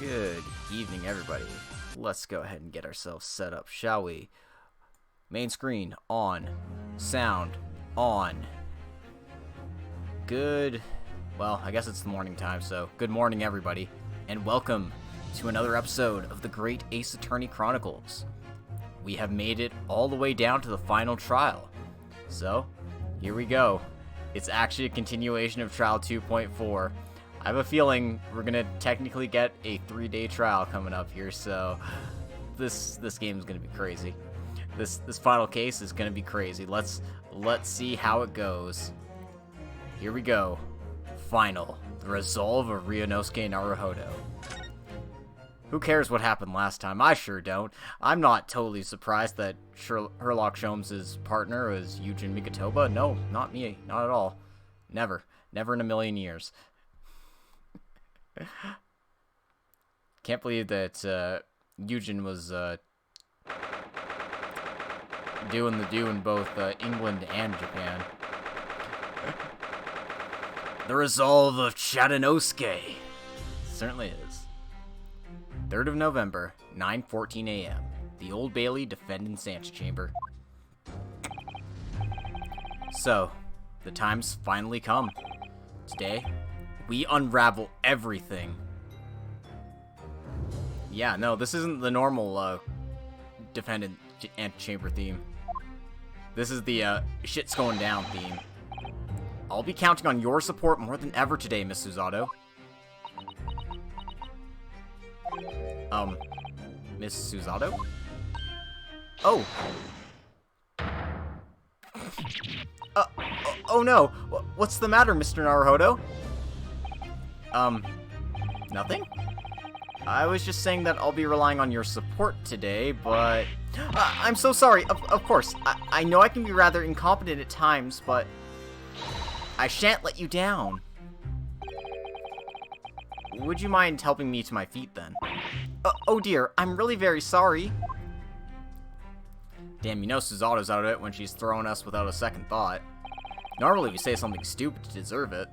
Good evening, everybody. Let's go ahead and get ourselves set up, shall we? Main screen on. Sound on. Well, I guess it's the morning time, so good morning, everybody. And welcome to another episode of the Great Ace Attorney Chronicles. We have made it all the way down to the final trial. So, here we go. It's actually a continuation of Trial 2.4. I have a feeling we're gonna technically get a 3-day trial coming up here, so this game is gonna be crazy. This final case is gonna be crazy. Let's see how it goes. Here we go. Final. The resolve of Ryunosuke Naruhodo. Who cares what happened last time? I sure don't. I'm not totally surprised that Sherlock Sholmes' partner was Yujin Mikotoba. No, not me. Not at all. Never. Never in a million years. Can't believe that Yujin was doing the do in both England and Japan. The resolve of Ryunosuke. Certainly is. 3rd of November, 9:14 a.m. The Old Bailey Defendant's Antechamber. So, the time's finally come. Today, we unravel everything. Yeah, no, this isn't the normal defendant antechamber theme. This is the shit's going down theme. I'll be counting on your support more than ever today, Miss Susato. Miss Susato? Oh! Oh no! What's the matter, Mr. Naruhodo? Nothing? I was just saying that I'll be relying on your support today, but... I'm so sorry, of course. I know I can be rather incompetent at times, but... I shan't let you down. Would you mind helping me to my feet, then? Oh dear, I'm really very sorry. Damn, you know Susato's out of it when she's throwing us without a second thought. Normally we say something stupid to deserve it.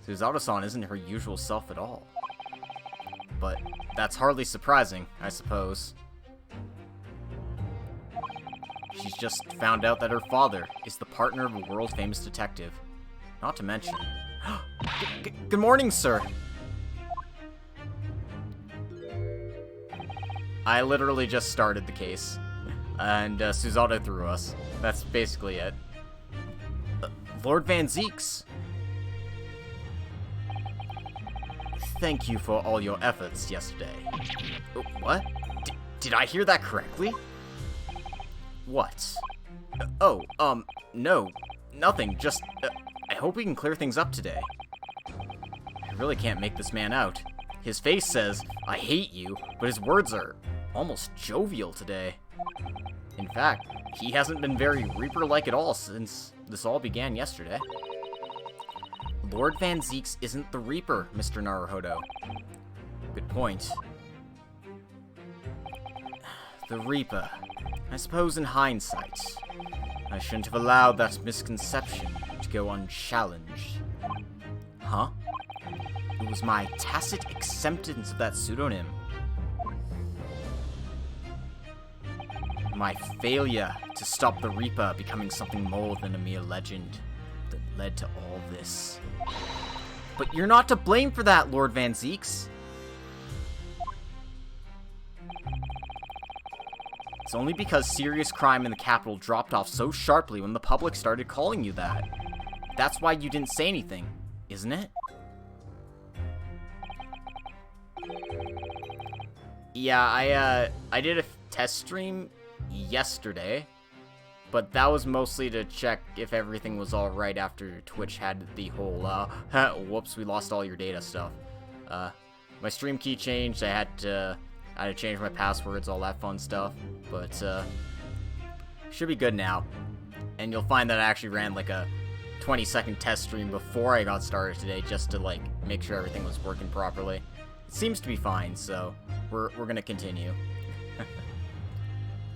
Susato-san isn't her usual self at all. But that's hardly surprising, I suppose. She's just found out that her father is the partner of a world-famous detective. Not to mention... Good morning, sir! I literally just started the case. And Susato threw us. That's basically it. Lord Van Zeeks! Thank you for all your efforts yesterday. What? Did I hear that correctly? What? No. Nothing. Just, I hope we can clear things up today. I really can't make this man out. His face says, I hate you, but his words are almost jovial today. In fact, he hasn't been very Reaper-like at all since this all began yesterday. Lord Van Zeeks isn't the Reaper, Mr. Naruhodo. Good point. The Reaper. I suppose in hindsight, I shouldn't have allowed that misconception to go unchallenged. Huh? It was my tacit acceptance of that pseudonym. My failure to stop the Reaper becoming something more than a mere legend that led to all this. But you're not to blame for that, Lord Van Zeeks. It's only because serious crime in the capital dropped off so sharply when the public started calling you that. That's why you didn't say anything, isn't it? Yeah, I did a test stream yesterday, but that was mostly to check if everything was alright after Twitch had the whole, whoops, we lost all your data stuff. My stream key changed, I had to change my passwords, all that fun stuff, but, should be good now. And you'll find that I actually ran, like, a 20-second test stream before I got started today, just to, like, make sure everything was working properly. It seems to be fine, so we're gonna continue.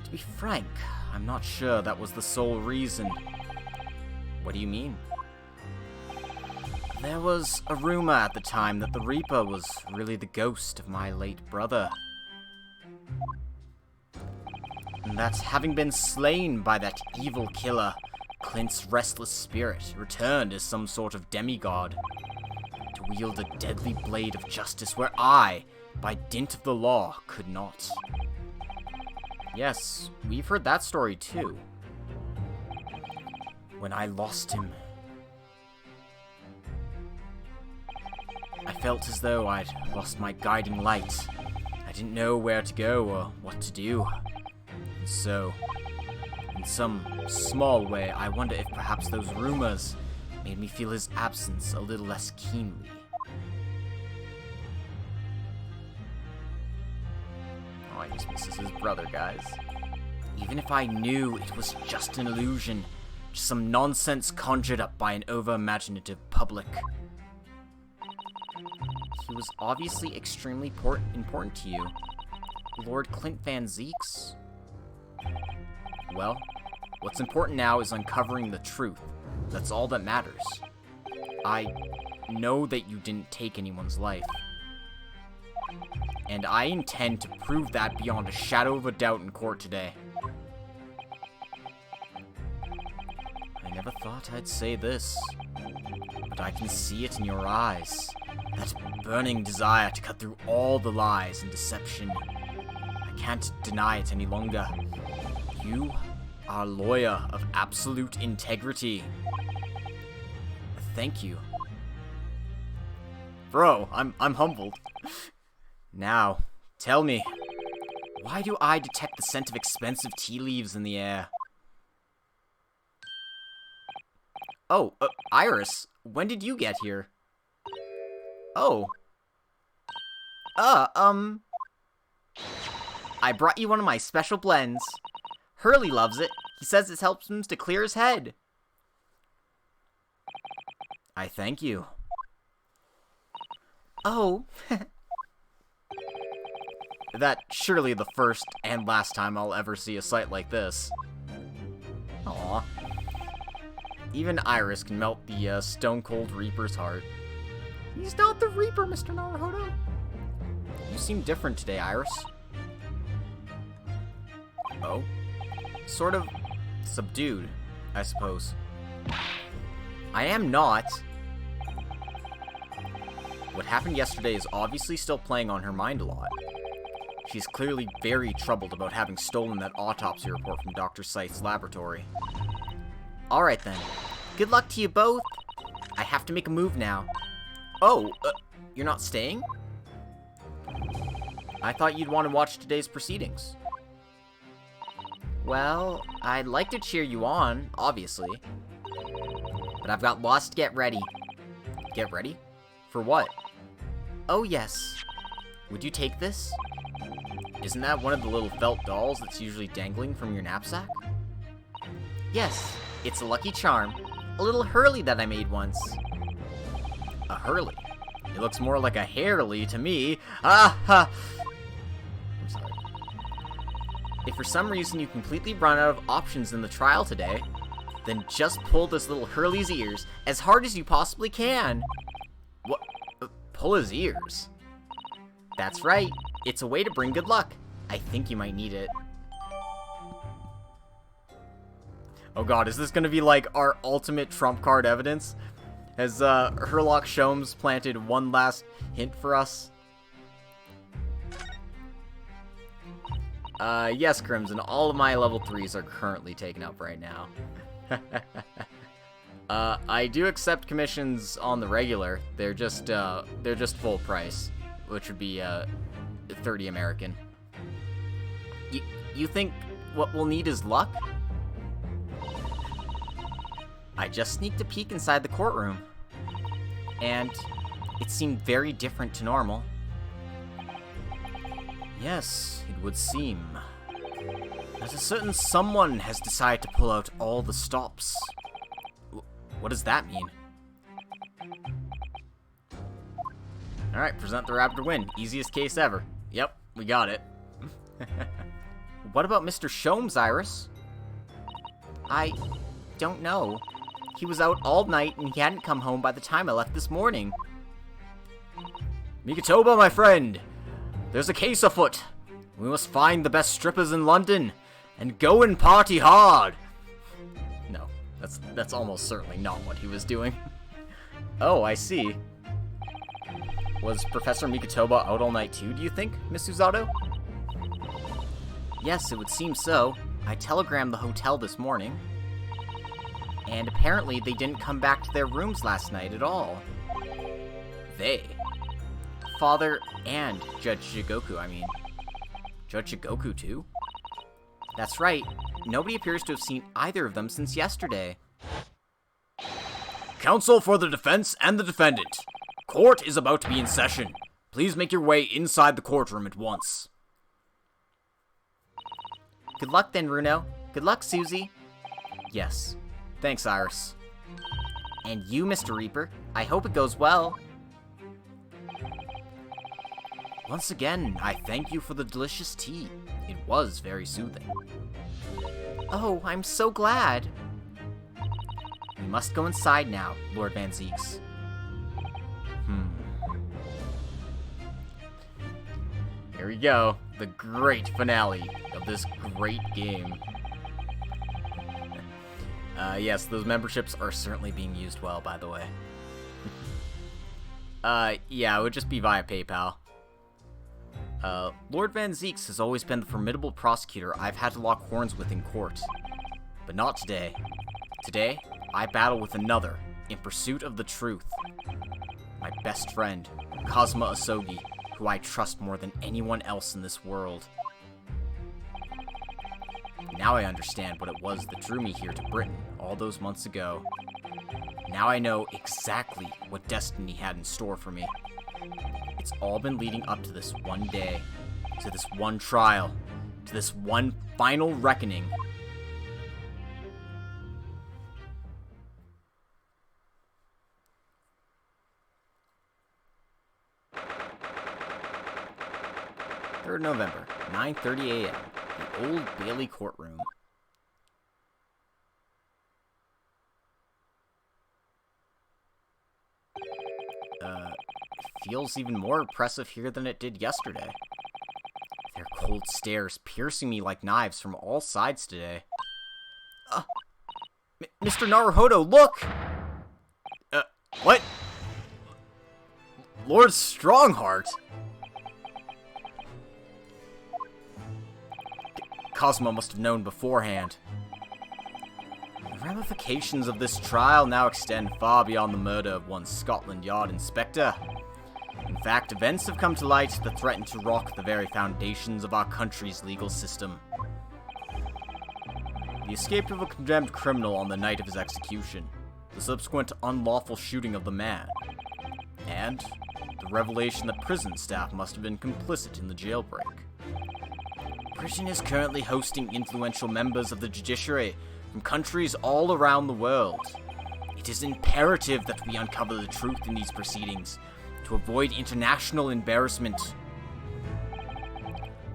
To be frank, I'm not sure that was the sole reason. What do you mean? There was a rumor at the time that the Reaper was really the ghost of my late brother. And that having been slain by that evil killer, Clint's restless spirit returned as some sort of demigod to wield a deadly blade of justice where I, by dint of the law, could not. Yes, we've heard that story too. When I lost him, I felt as though I'd lost my guiding light. I didn't know where to go or what to do. And so, in some small way, I wonder if perhaps those rumors made me feel his absence a little less keenly. Oh, he just misses his brother, guys. Even if I knew it was just an illusion, just some nonsense conjured up by an over-imaginative public. He was obviously extremely important to you. Lord Clint Van Zeeks. Well, what's important now is uncovering the truth. That's all that matters. I know that you didn't take anyone's life. And I intend to prove that beyond a shadow of a doubt in court today. I never thought I'd say this, but I can see it in your eyes. That burning desire to cut through all the lies and deception. I can't deny it any longer. You are a lawyer of absolute integrity. Thank you. Bro, I'm humbled. Now, tell me, why do I detect the scent of expensive tea leaves in the air? Oh, Iris, when did you get here? Oh. I brought you one of my special blends. Hurley loves it. He says it helps him to clear his head. I thank you. Oh. That surely the first and last time I'll ever see a sight like this. Aw. Even Iris can melt the stone-cold Reaper's heart. He's not the Reaper, Mr. Naruhodo. You seem different today, Iris. Oh? Sort of subdued, I suppose. I am not. What happened yesterday is obviously still playing on her mind a lot. She's clearly very troubled about having stolen that autopsy report from Dr. Scythe's laboratory. Alright then. Good luck to you both. I have to make a move now. Oh, you're not staying? I thought you'd want to watch today's proceedings. Well, I'd like to cheer you on, obviously. But I've got lots to get ready. Get ready? For what? Oh, yes. Would you take this? Isn't that one of the little felt dolls that's usually dangling from your knapsack? Yes, it's a lucky charm. A little Hurley that I made once. A Hurley? It looks more like a Hairley to me. Ah ha! I'm sorry. If for some reason you completely run out of options in the trial today, then just pull this little Hurley's ears as hard as you possibly can. What? Pull his ears? That's right. It's a way to bring good luck. I think you might need it. Oh god, is this gonna be like our ultimate trump card evidence? Has Herlock Sholmes planted one last hint for us? Yes, Crimson, all of my level 3s are currently taken up right now. I do accept commissions on the regular. They're just full price, which would be 30 American. You think what we'll need is luck? I just sneaked a peek inside the courtroom, and it seemed very different to normal. Yes, it would seem that a certain someone has decided to pull out all the stops. What does that mean? Alright, present the Raptor win. Easiest case ever. Yep, we got it. What about Mr. Sholmes, Iris? I don't know. He was out all night and he hadn't come home by the time I left this morning. Mikotoba, my friend! There's a case afoot! We must find the best strippers in London and go and party hard! No, that's almost certainly not what he was doing. Oh, I see. Was Professor Mikotoba out all night too, do you think, Miss Usato? Yes, it would seem so. I telegrammed the hotel this morning. And apparently they didn't come back to their rooms last night at all. They? Father and Judge Shigoku, I mean. Judge Shigoku too? That's right. Nobody appears to have seen either of them since yesterday. Counsel for the defense and the defendant. Court is about to be in session. Please make your way inside the courtroom at once. Good luck then, Runo. Good luck, Susie. Yes. Thanks, Iris. And you, Mr. Reaper. I hope it goes well. Once again, I thank you for the delicious tea. It was very soothing. Oh, I'm so glad. We must go inside now, Lord Van Zieks. Here we go. The great finale of this great game. Yes, those memberships are certainly being used well, by the way. Yeah, it would just be via PayPal. Lord Van Zieks has always been the formidable prosecutor I've had to lock horns with in court. But not today. Today, I battle with another, in pursuit of the truth. My best friend, Kazuma Asogi, who I trust more than anyone else in this world. Now I understand what it was that drew me here to Britain all those months ago. Now I know exactly what destiny had in store for me. It's all been leading up to this one day, to this one trial, to this one final reckoning. November, 9:30 a.m., the Old Bailey courtroom. It feels even more oppressive here than it did yesterday. Their cold stares piercing me like knives from all sides today. Mr. Naruhodo, look! What? Lord Strongheart? Cosmo must have known beforehand. The ramifications of this trial now extend far beyond the murder of one Scotland Yard inspector. In fact, events have come to light that threaten to rock the very foundations of our country's legal system. The escape of a condemned criminal on the night of his execution, the subsequent unlawful shooting of the man, and the revelation that prison staff must have been complicit in the jailbreak. Britain is currently hosting influential members of the judiciary from countries all around the world. It is imperative that we uncover the truth in these proceedings to avoid international embarrassment.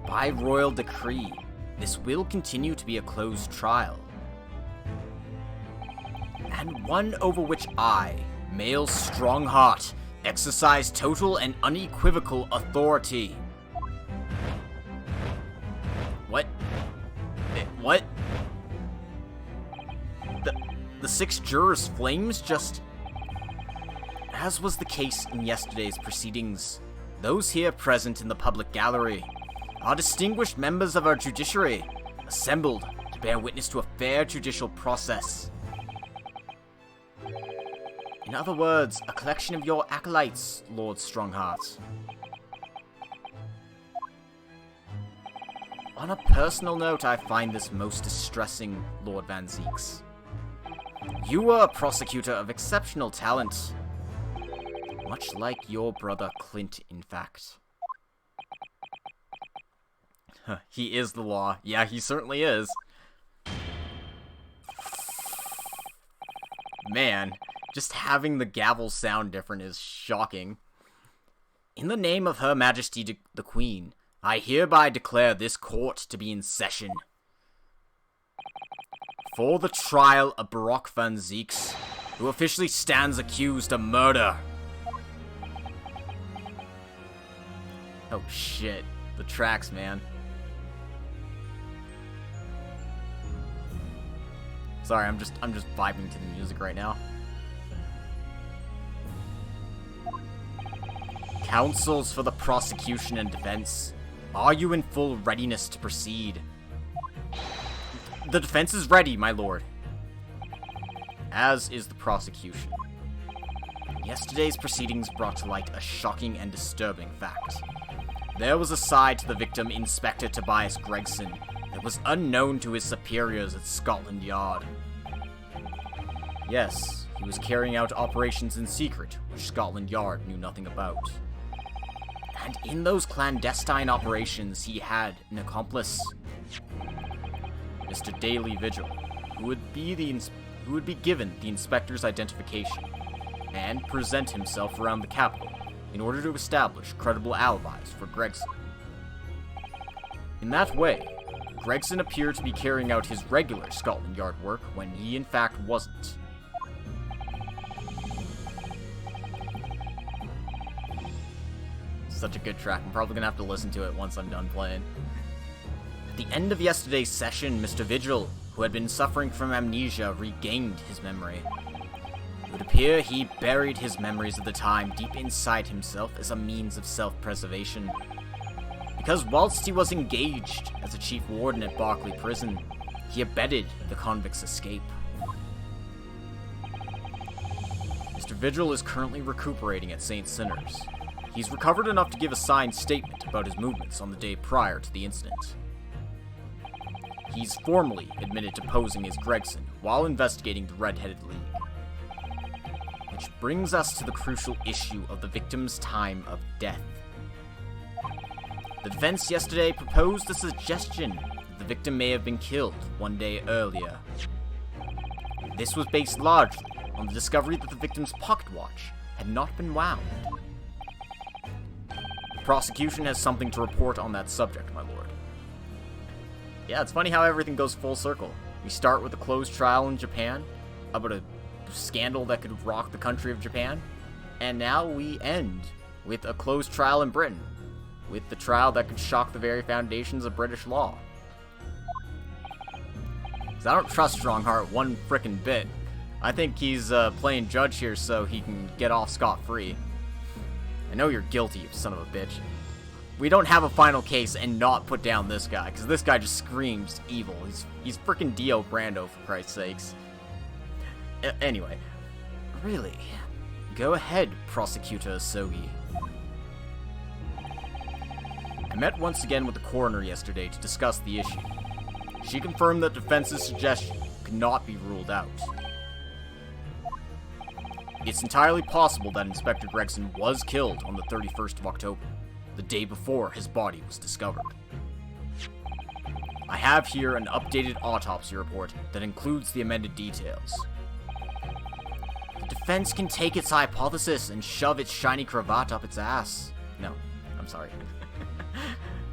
By royal decree, this will continue to be a closed trial, and one over which I, male Strongheart, exercise total and unequivocal authority. What? The 6 jurors' flames just... As was the case in yesterday's proceedings, those here present in the public gallery are distinguished members of our judiciary, assembled to bear witness to a fair judicial process. In other words, a collection of your acolytes, Lord Strongheart. On a personal note, I find this most distressing, Lord Van Zieks. You are a prosecutor of exceptional talent. Much like your brother Clint, in fact. He is the law. Yeah, he certainly is. Man, just having the gavel sound different is shocking. In the name of Her Majesty the Queen, I hereby declare this court to be in session. For the trial of Baroque van Zieks, who officially stands accused of murder. Oh shit, the tracks, man. Sorry, I'm just vibing to the music right now. Counsels for the prosecution and defense. Are you in full readiness to proceed? The defense is ready, my lord. As is the prosecution. Yesterday's proceedings brought to light a shocking and disturbing fact. There was a side to the victim, Inspector Tobias Gregson, that was unknown to his superiors at Scotland Yard. Yes, he was carrying out operations in secret, which Scotland Yard knew nothing about. And in those clandestine operations, he had an accomplice, Mr. Daily Vigil, who would be given the inspector's identification and present himself around the capital in order to establish credible alibis for Gregson. In that way, Gregson appeared to be carrying out his regular Scotland Yard work when he in fact wasn't. Such a good track. I'm probably gonna have to listen to it once I'm done playing. At the end of yesterday's session, Mr. Vigil, who had been suffering from amnesia, regained his memory. It would appear he buried his memories of the time deep inside himself as a means of self-preservation. Because whilst he was engaged as a chief warden at Berkeley Prison, he abetted the convict's escape. Mr. Vigil is currently recuperating at St. Sinner's. He's recovered enough to give a signed statement about his movements on the day prior to the incident. He's formally admitted to posing as Gregson while investigating the Red-Headed League. Which brings us to the crucial issue of the victim's time of death. The defense yesterday proposed a suggestion that the victim may have been killed one day earlier. This was based largely on the discovery that the victim's pocket watch had not been wound. The prosecution has something to report on that subject, my lord. Yeah, it's funny how everything goes full circle. We start with a closed trial in Japan about a scandal that could rock the country of Japan, and now we end with a closed trial in Britain, with the trial that could shock the very foundations of British law. 'Cause I don't trust Strongheart one frickin' bit. I think he's playing judge here so he can get off scot-free. I know you're guilty, you son of a bitch. We don't have a final case and not put down this guy, because this guy just screams evil. He's frickin' Dio Brando, for Christ's sakes. Anyway, really, go ahead, Prosecutor Sogi. I met once again with the coroner yesterday to discuss the issue. She confirmed that defense's suggestion could not be ruled out. It's entirely possible that Inspector Gregson was killed on the 31st of October, the day before his body was discovered. I have here an updated autopsy report that includes the amended details. The defense can take its hypothesis and shove its shiny cravat up its ass. No, I'm sorry.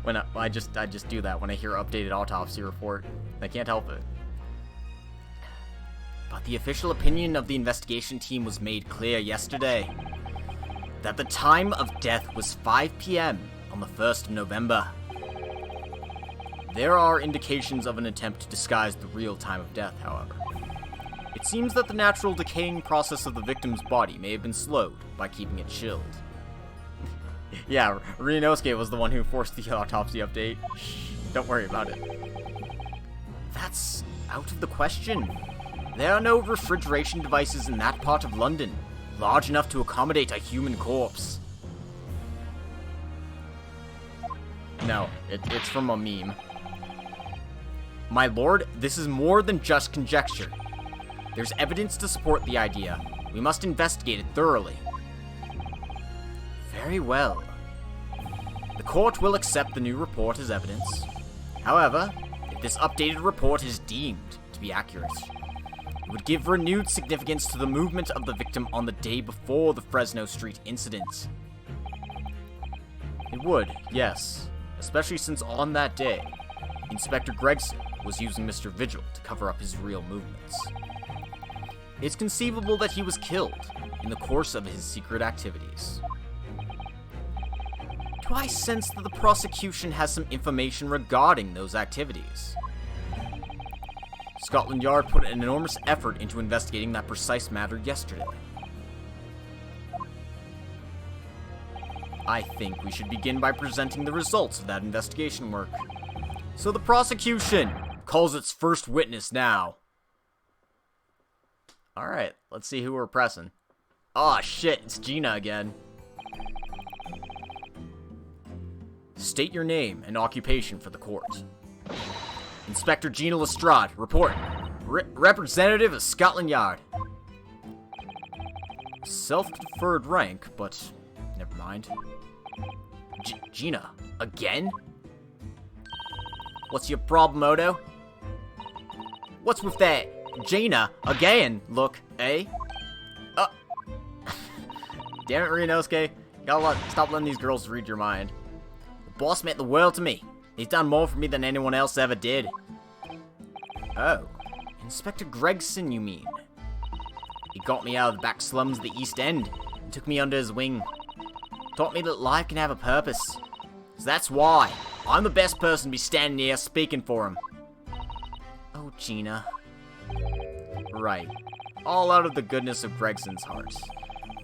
When I just do that when I hear updated autopsy report. I can't help it. But the official opinion of the investigation team was made clear yesterday. That the time of death was 5 p.m. on the 1st of November. There are indications of an attempt to disguise the real time of death, however. It seems that the natural decaying process of the victim's body may have been slowed by keeping it chilled. Yeah, Ryunosuke was the one who forced the autopsy update. Shh, don't worry about it. That's out of the question. There are no refrigeration devices in that part of London, large enough to accommodate a human corpse. No, it's from a meme. My lord, this is more than just conjecture. There's evidence to support the idea. We must investigate it thoroughly. Very well. The court will accept the new report as evidence. However, if this updated report is deemed to be accurate, it would give renewed significance to the movement of the victim on the day before the Fresno Street incident. It would, yes, especially since on that day, Inspector Gregson was using Mr. Vigil to cover up his real movements. It's conceivable that he was killed in the course of his secret activities. Do I sense that the prosecution has some information regarding those activities? Scotland Yard put an enormous effort into investigating that precise matter yesterday. I think we should begin by presenting the results of that investigation work. So the prosecution calls its first witness now. Alright, let's see who we're pressing. Aw, shit, it's Gina again. State your name and occupation for the court. Inspector Gina Lestrade, report. Representative of Scotland Yard. Self-conferred rank, but never mind. Gina, again? What's your problem, Odo? What's with that? Gina, again, look, eh? Damn it, Ryunosuke. Stop letting these girls read your mind. The boss meant the world to me. He's done more for me than anyone else ever did. Oh, Inspector Gregson, you mean? He got me out of the back slums of the East End and took me under his wing. Taught me that life can have a purpose. So that's why I'm the best person to be standing here speaking for him. Oh, Gina. Right. All out of the goodness of Gregson's heart.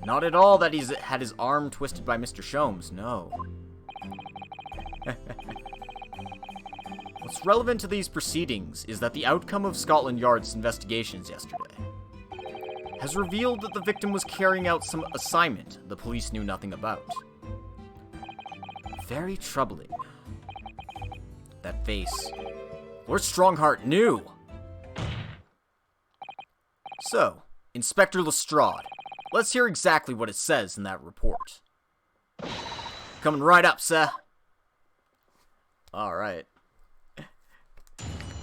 Not at all that he's had his arm twisted by Mr. Sholmes, no. What's relevant to these proceedings is that the outcome of Scotland Yard's investigations yesterday has revealed that the victim was carrying out some assignment the police knew nothing about. Very troubling. That face. Lord Strongheart knew! So, Inspector Lestrade, let's hear exactly what it says in that report. Coming right up, sir. Alright.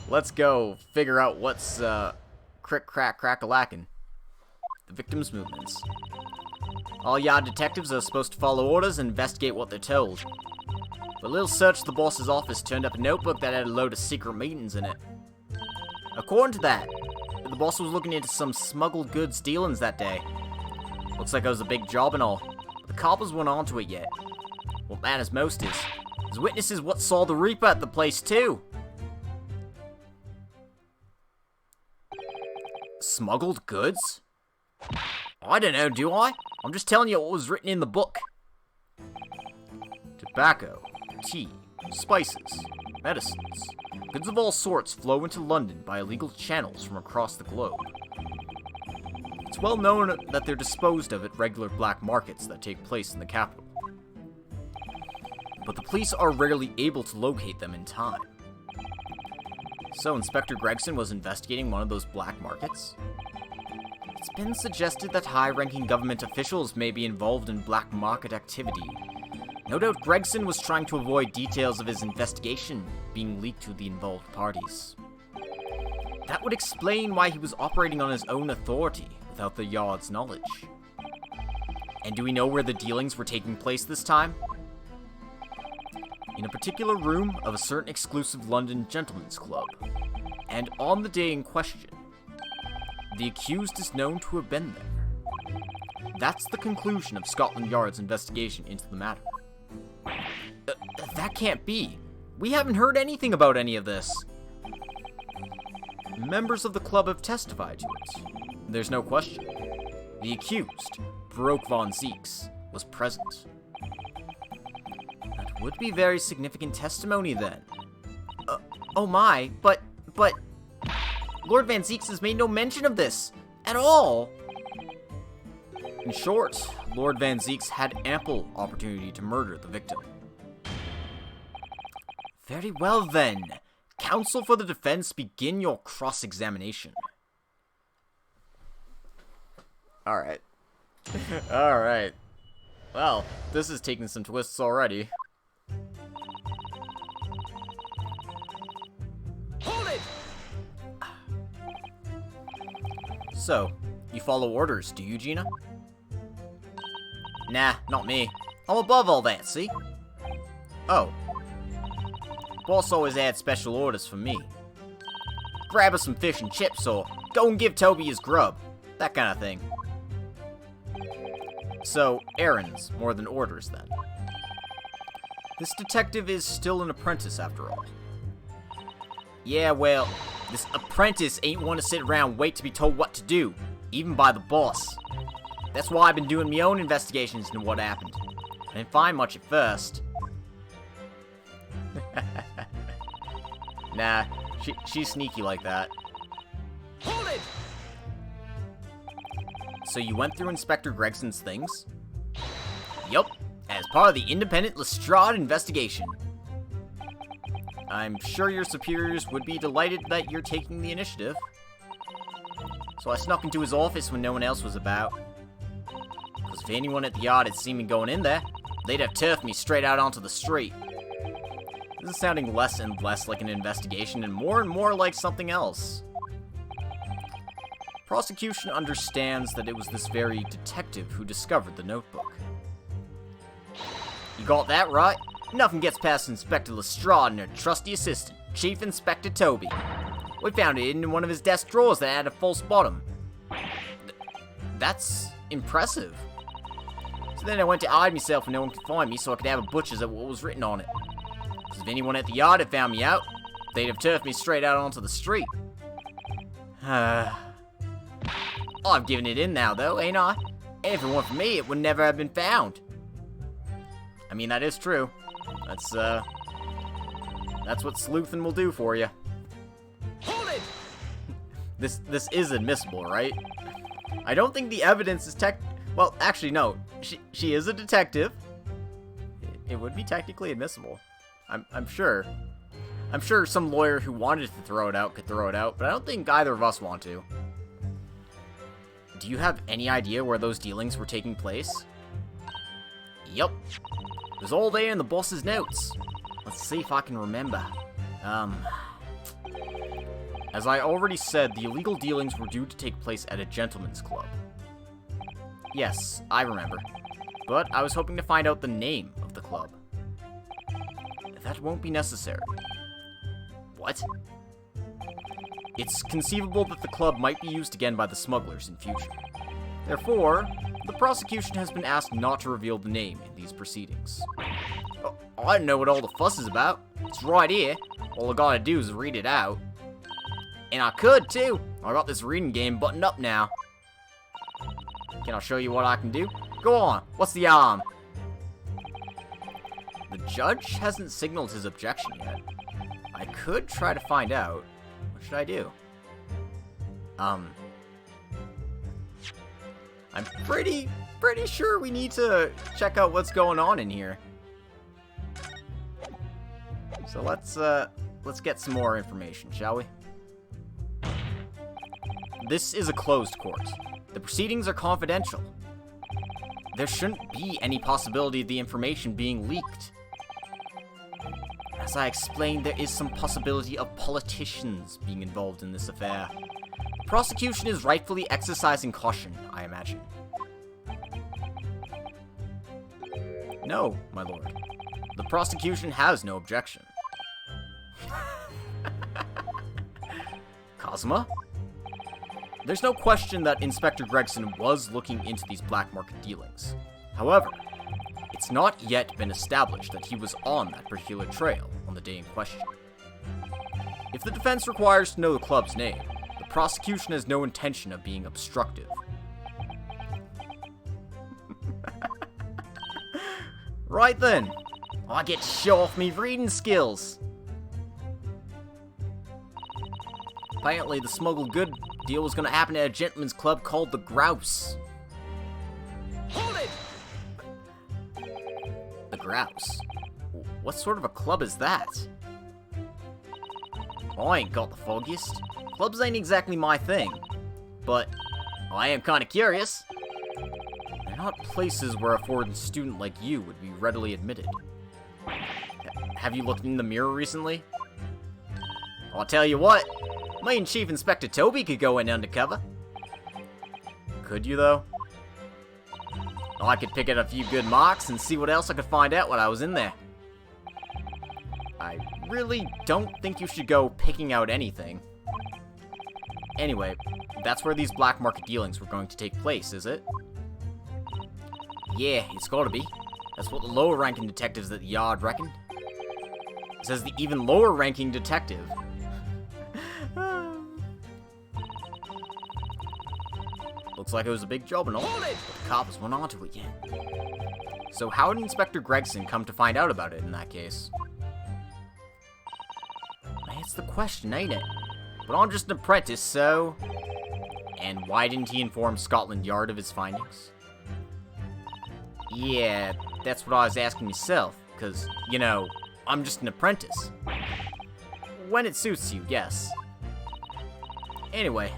Let's go figure out what's, crick-crack-crack-a-lackin'. The victim's movements. All yard detectives are supposed to follow orders and investigate what they're told. For a little search of the boss's office turned up a notebook that had a load of secret meetings in it. According to that, the boss was looking into some smuggled goods dealings that day. Looks like it was a big job and all, but the coppers weren't onto it yet. What matters most is, his witnesses what saw the Reaper at the place too. Smuggled goods? I don't know, do I? I'm just telling you what was written in the book. Tobacco, tea, spices, medicines, goods of all sorts flow into London by illegal channels from across the globe. It's well known that they're disposed of at regular black markets that take place in the capital. But the police are rarely able to locate them in time. So Inspector Gregson was investigating one of those black markets? It's been suggested that high-ranking government officials may be involved in black market activity. No doubt Gregson was trying to avoid details of his investigation being leaked to the involved parties. That would explain why he was operating on his own authority without the Yard's knowledge. And do we know where the dealings were taking place this time? In a particular room of a certain exclusive London gentleman's club. And on the day in question, the accused is known to have been there. That's the conclusion of Scotland Yard's investigation into the matter. That can't be. We haven't heard anything about any of this. Members of the club have testified to it. There's no question. The accused, Baroque von Zeeks, was present. That would be very significant testimony then. Oh my, but... Lord Van Zeeks has made no mention of this, at all. In short, Lord Van Zeeks had ample opportunity to murder the victim. Very well then. Counsel for the defense, begin your cross-examination. Alright. Alright. Well, this is taking some twists already. Hold it! So, you follow orders, do you, Gina? Nah, not me. I'm above all that, see? Oh. Boss always had special orders for me. grab us some fish and chips, or go and give Toby his grub. That kind of thing. So, errands more than orders, then. This detective is still an apprentice, after all. Yeah, well, this apprentice ain't want to sit around and wait to be told what to do, even by the boss. That's why I've been doing my own investigations into what happened. I didn't find much at first. Nah, she's sneaky like that. Hold it! So you went through Inspector Gregson's things? Yup, as part of the independent Lestrade investigation. I'm sure your superiors would be delighted that you're taking the initiative. So I snuck into his office when no one else was about. Because if anyone at the yard had seen me going in there, they'd have turfed me straight out onto the street. This is sounding less and less like an investigation and more like something else. Prosecution understands that it was this very detective who discovered the notebook. You got that right? Nothing gets past Inspector Lestrade and her trusty assistant, Chief Inspector Toby. We found it in one of his desk drawers that had a false bottom. That's impressive. So then I went to hide myself when no one could find me so I could have a butcher's at what was written on it. Because if anyone at the yard had found me out, they'd have turfed me straight out onto the street. I've given it in now, though, ain't I? If it weren't for me, it would never have been found. I mean, that is true. That's what sleuthing will do for you. Hold it! This is admissible, right? I don't think the evidence is well, actually, no. She is a detective. It would be technically admissible. I'm sure. I'm sure some lawyer who wanted to throw it out could throw it out, but I don't think either of us want to. Do you have any idea where those dealings were taking place? Yup. It was all there in the boss's notes. Let's see if I can remember. As I already said, the illegal dealings were due to take place at a gentleman's club. Yes, I remember. But I was hoping to find out the name of the club. That won't be necessary. What? It's conceivable that the club might be used again by the smugglers in future. Therefore, the prosecution has been asked not to reveal the name in these proceedings. Oh, I don't know what all the fuss is about. It's right here. All I gotta do is read it out. And I could, too. I got this reading game buttoned up now. Can I show you what I can do? Go on. What's the arm? The judge hasn't signaled his objection yet. I could try to find out. What should I do? I'm pretty sure we need to check out what's going on in here. So let's get some more information, shall we? This is a closed court. The proceedings are confidential. There shouldn't be any possibility of the information being leaked. As I explained, there is some possibility of politicians being involved in this affair. The prosecution is rightfully exercising caution, I imagine. No, my lord. The prosecution has no objection. Cosma? There's no question that Inspector Gregson was looking into these black market dealings. However, it's not yet been established that he was on that particular trail on the day in question. If the defense requires to know the club's name, the prosecution has no intention of being obstructive. Right then, I get to show off me reading skills. Apparently, the smuggled good deal was going to happen at a gentleman's club called the Grouse. Hold it! The Grouse? What sort of a club is that? I ain't got the foggiest. Clubs ain't exactly my thing. But I am kind of curious. They're not places where a foreign student like you would be readily admitted. Have you looked in the mirror recently? I'll tell you what. Me and Chief Inspector Toby could go in undercover. Could you, though? I could pick out a few good marks and see what else I could find out while I was in there. I really don't think you should go picking out anything. Anyway, that's where these black market dealings were going to take place, is it? Yeah, it's gotta be. That's what the lower-ranking detectives at the Yard reckon. Says the even lower-ranking detective. Looks like it was a big job and all, but the cops went on to it again. So how did Inspector Gregson come to find out about it in that case? That's the question, ain't it? But I'm just an apprentice, so... And why didn't he inform Scotland Yard of his findings? Yeah, that's what I was asking myself, because, you know, I'm just an apprentice. When it suits you, yes. Anyway,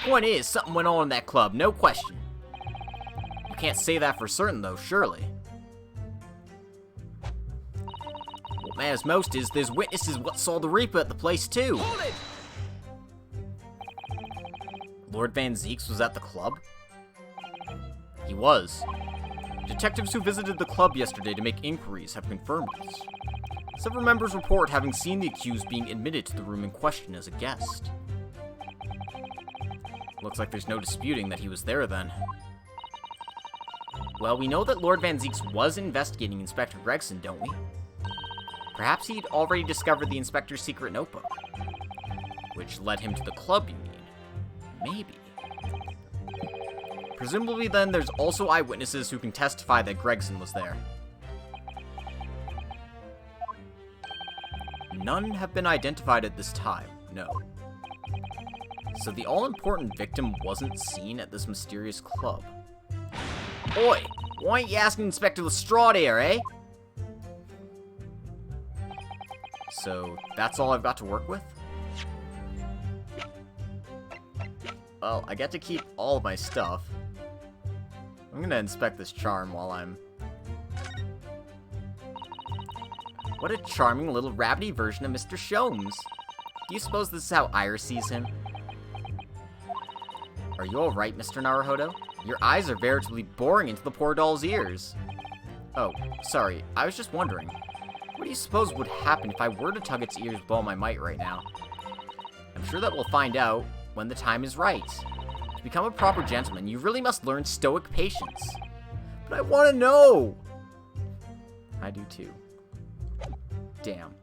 point is, something went on in that club, no question. You can't say that for certain, though, surely. What matters most is there's witnesses what saw the Reaper at the place, too. Hold it! Lord Van Zeeks was at the club? He was. Detectives who visited the club yesterday to make inquiries have confirmed this. Several members report having seen the accused being admitted to the room in question as a guest. Looks like there's no disputing that he was there then. Well, we know that Lord Van Zeeks was investigating Inspector Gregson, don't we? Perhaps he'd already discovered the Inspector's secret notebook. Which led him to the club, you mean? Maybe. Presumably then, there's also eyewitnesses who can testify that Gregson was there. None have been identified at this time, no. So the all-important victim wasn't seen at this mysterious club. Oi! Why ain't you asking Inspector Lestrade here, eh? So, that's all I've got to work with? Well, I get to keep all of my stuff. I'm gonna inspect this charm while I'm... What a charming little rabbity version of Mr. Sholmes. Do you suppose this is how Iris sees him? Are you alright, Mr. Naruhodo? Your eyes are veritably boring into the poor doll's ears. Oh, sorry, I was just wondering. What do you suppose would happen if I were to tug its ears with all my might right now? I'm sure that we'll find out when the time is right. To become a proper gentleman, you really must learn stoic patience. But I want to know! I do too. Damn.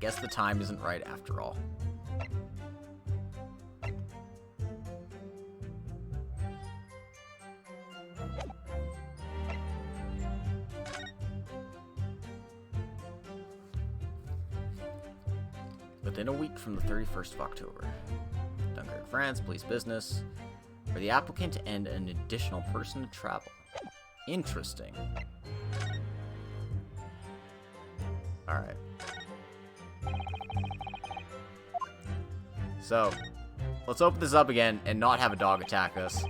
Guess the time isn't right after all. Within a week from the 31st of October. Dunkirk, France, police business. For the applicant and an additional person to travel. Interesting. Alright. So, let's open this up again and not have a dog attack us.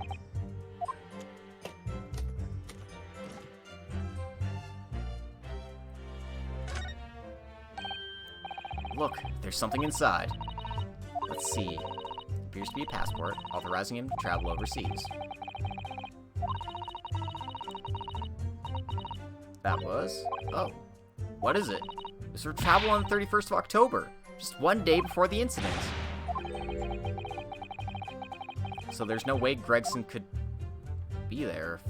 Look, there's something inside. Let's see. Appears to be a passport, authorizing him to travel overseas. That was? Oh. What is it? It's for travel on the 31st of October, just one day before the incident. So there's no way Gregson could be there.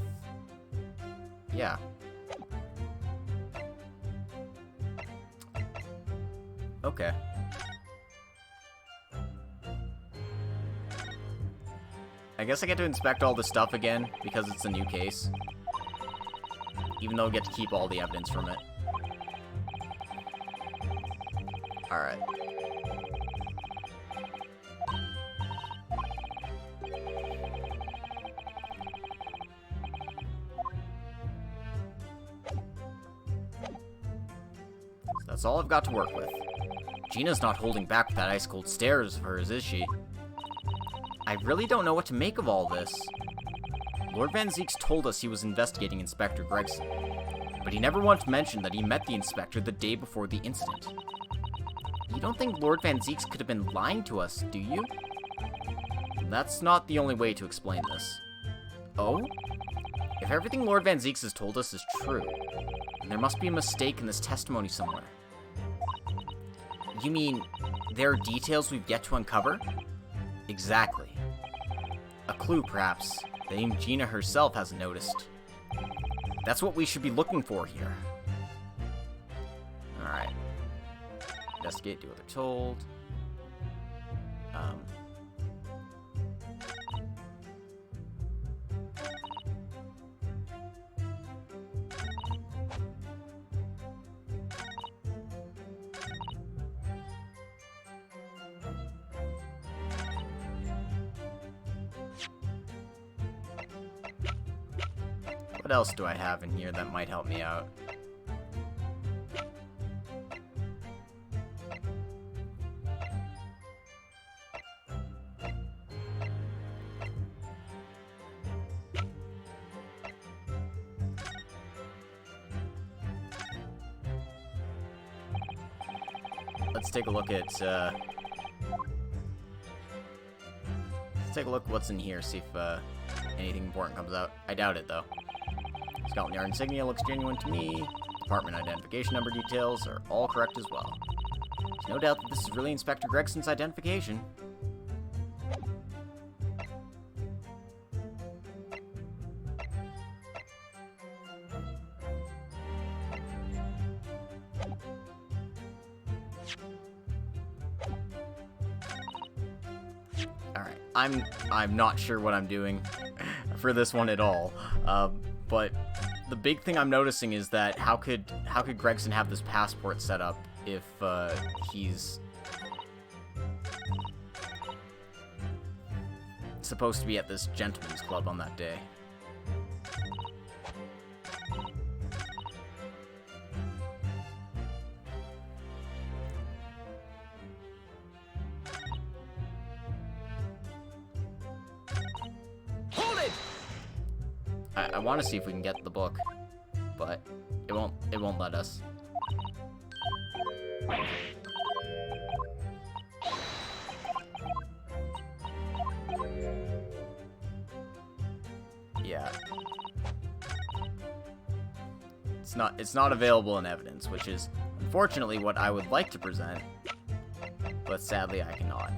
Yeah. Okay. I guess I get to inspect all this stuff again, because it's a new case. Even though I get to keep all the evidence from it. Alright. So that's all I've got to work with. Gina's not holding back with that ice-cold stares of hers, is she? I really don't know what to make of all this. Lord Van Zeeks told us he was investigating Inspector Gregson, but he never once mentioned that he met the inspector the day before the incident. You don't think Lord Van Zeeks could have been lying to us, do you? That's not the only way to explain this. Oh? If everything Lord Van Zeeks has told us is true, then there must be a mistake in this testimony somewhere. You mean, there are details we've yet to uncover? Exactly. A clue, perhaps, that even Gina herself hasn't noticed. That's what we should be looking for here. Alright. Investigate, do what they're told. What else do I have in here that might help me out? Let's take a look at, let's take a look at what's in here, see if, anything important comes out. I doubt it, though. Scotland Yard insignia looks genuine to me. Department identification number details are all correct as well. There's no doubt that this is really Inspector Gregson's identification. Alright, I'm not sure what I'm doing for this one at all. But the big thing I'm noticing is that how could Gregson have this passport set up if he's supposed to be at this gentleman's club on that day? I want to see if we can get the book, but it won't let us. Yeah. It's not available in evidence, which is unfortunately what I would like to present, but sadly I cannot.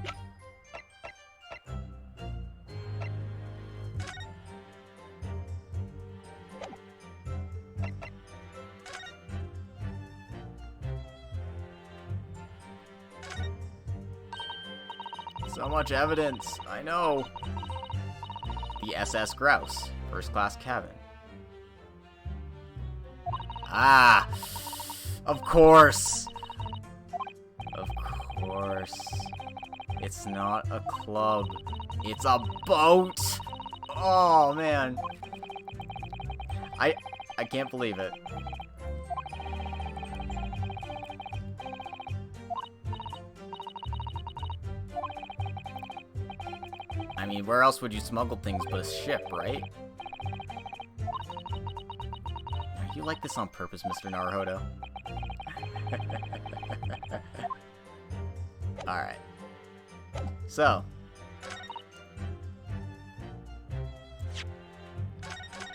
So much evidence, I know. The SS Grouse, first class cabin. Ah, of course. Of course. It's not a club. It's a boat. Oh, man. I can't believe it. I mean, where else would you smuggle things but a ship, right? You like this on purpose, Mr. Naruhodo. Alright. So.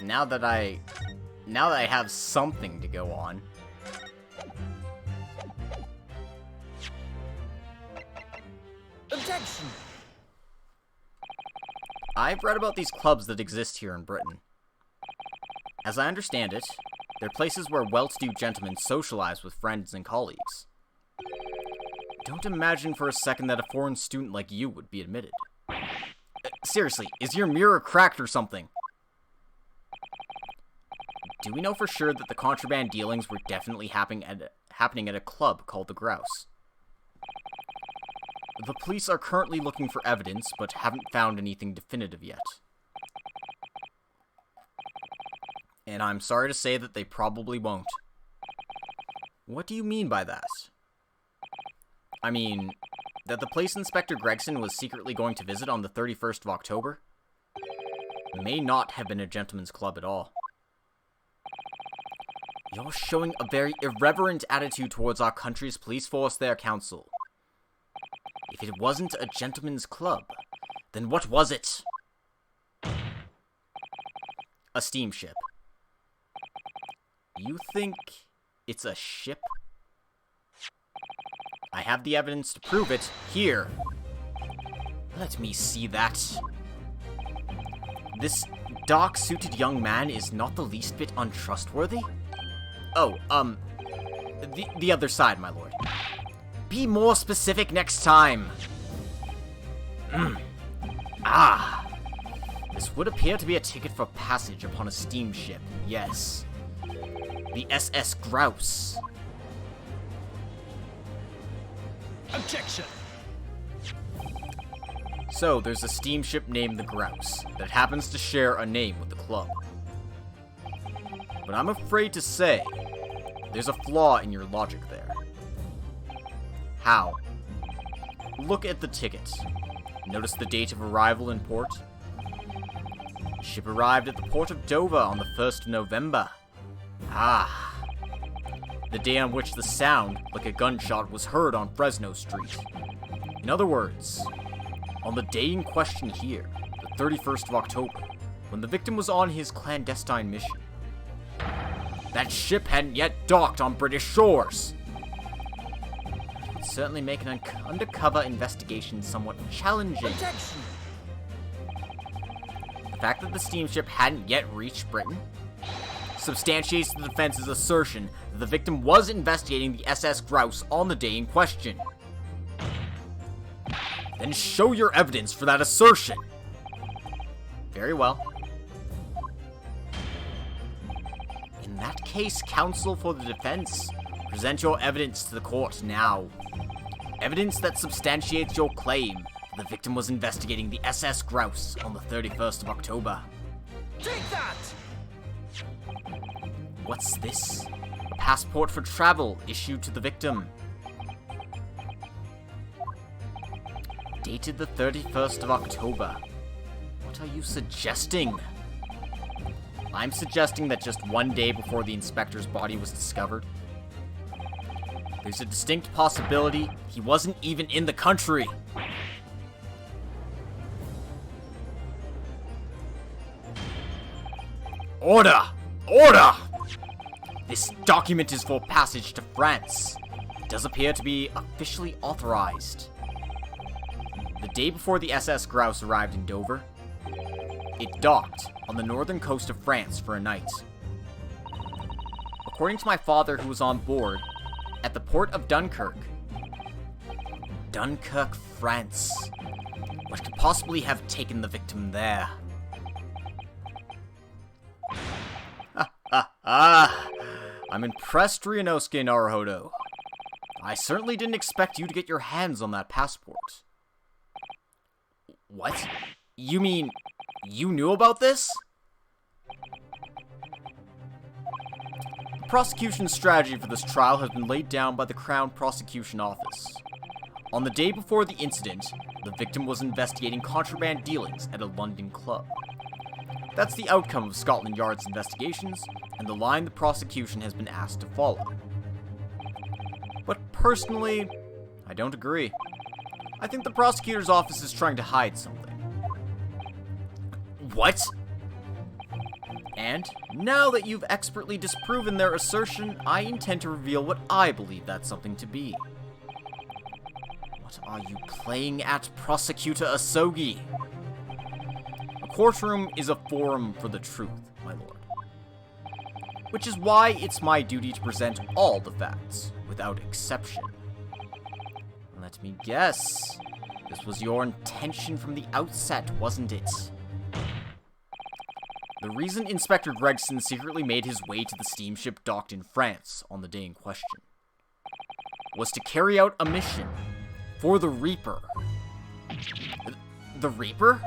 Now that I have something to go on. Objection! I've read about these clubs that exist here in Britain. As I understand it, they're places where well-to-do gentlemen socialize with friends and colleagues. Don't imagine for a second that a foreign student like you would be admitted. Seriously, is your mirror cracked or something? Do we know for sure that the contraband dealings were definitely happening at a club called the Grouse? The police are currently looking for evidence, but haven't found anything definitive yet. And I'm sorry to say that they probably won't. What do you mean by that? I mean, that the place Inspector Gregson was secretly going to visit on the 31st of October may not have been a gentleman's club at all. You're showing a very irreverent attitude towards our country's police force there, Counsel. If it wasn't a gentleman's club, then what was it? A steamship. You think it's a ship? I have the evidence to prove it here. Let me see that. This dark-suited young man is not the least bit untrustworthy? Oh, the other side, my lord. Be more specific next time. Ah. This would appear to be a ticket for passage upon a steamship, yes. The SS Grouse. Objection! So, there's a steamship named the Grouse that happens to share a name with the club. But I'm afraid to say, there's a flaw in your logic there. How? Look at the ticket. Notice the date of arrival in port? The ship arrived at the port of Dover on the 1st of November. Ah. The day on which the sound, like a gunshot, was heard on Fresno Street. In other words, on the day in question here, the 31st of October, when the victim was on his clandestine mission, that ship hadn't yet docked on British shores. It would certainly make an undercover investigation somewhat challenging. Objection! The fact that the steamship hadn't yet reached Britain substantiates the defense's assertion that the victim was investigating the SS Grouse on the day in question. Then show your evidence for that assertion. Very well. In that case, counsel for the defense, present your evidence to the court now. Evidence that substantiates your claim that the victim was investigating the SS Grouse on the 31st of October. Take that! What's this? A passport for travel issued to the victim. Dated the 31st of October. What are you suggesting? I'm suggesting that just one day before the inspector's body was discovered, there's a distinct possibility he wasn't even in the country. Order! Order! This document is for passage to France. It does appear to be officially authorized. The day before the SS Grouse arrived in Dover, it docked on the northern coast of France for a night. According to my father, who was on board, at the port of Dunkirk. Dunkirk, France. What could possibly have taken the victim there? I'm impressed, Ryunosuke Naruhodo. I certainly didn't expect you to get your hands on that passport. What? You mean, you knew about this? The prosecution's strategy for this trial has been laid down by the Crown Prosecution Office. On the day before the incident, the victim was investigating contraband dealings at a London club. That's the outcome of Scotland Yard's investigations, and the line the prosecution has been asked to follow. But personally, I don't agree. I think the prosecutor's office is trying to hide something. What? And, now that you've expertly disproven their assertion, I intend to reveal what I believe that something to be. What are you playing at, Prosecutor Asogi? A courtroom is a forum for the truth, my lord. Which is why it's my duty to present all the facts, without exception. Let me guess. This was your intention from the outset, wasn't it? The reason Inspector Gregson secretly made his way to the steamship docked in France on the day in question was to carry out a mission for the Reaper. The Reaper?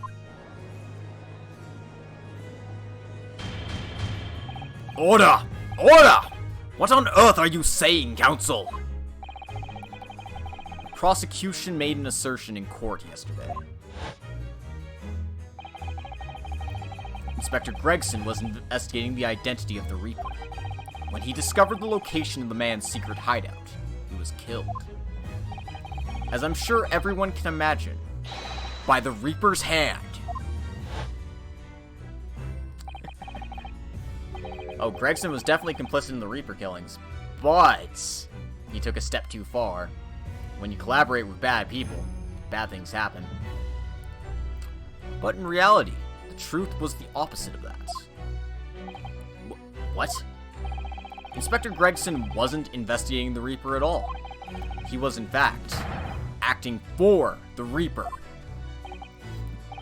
Order! Order! What on earth are you saying, counsel? The prosecution made an assertion in court yesterday. Inspector Gregson was investigating the identity of the Reaper. When he discovered the location of the man's secret hideout, he was killed. As I'm sure everyone can imagine, by the Reaper's hand. Oh, Gregson was definitely complicit in the Reaper killings, but he took a step too far. When you collaborate with bad people, bad things happen. But in reality, the truth was the opposite of that. What? Inspector Gregson wasn't investigating the Reaper at all. He was, in fact, acting for the Reaper.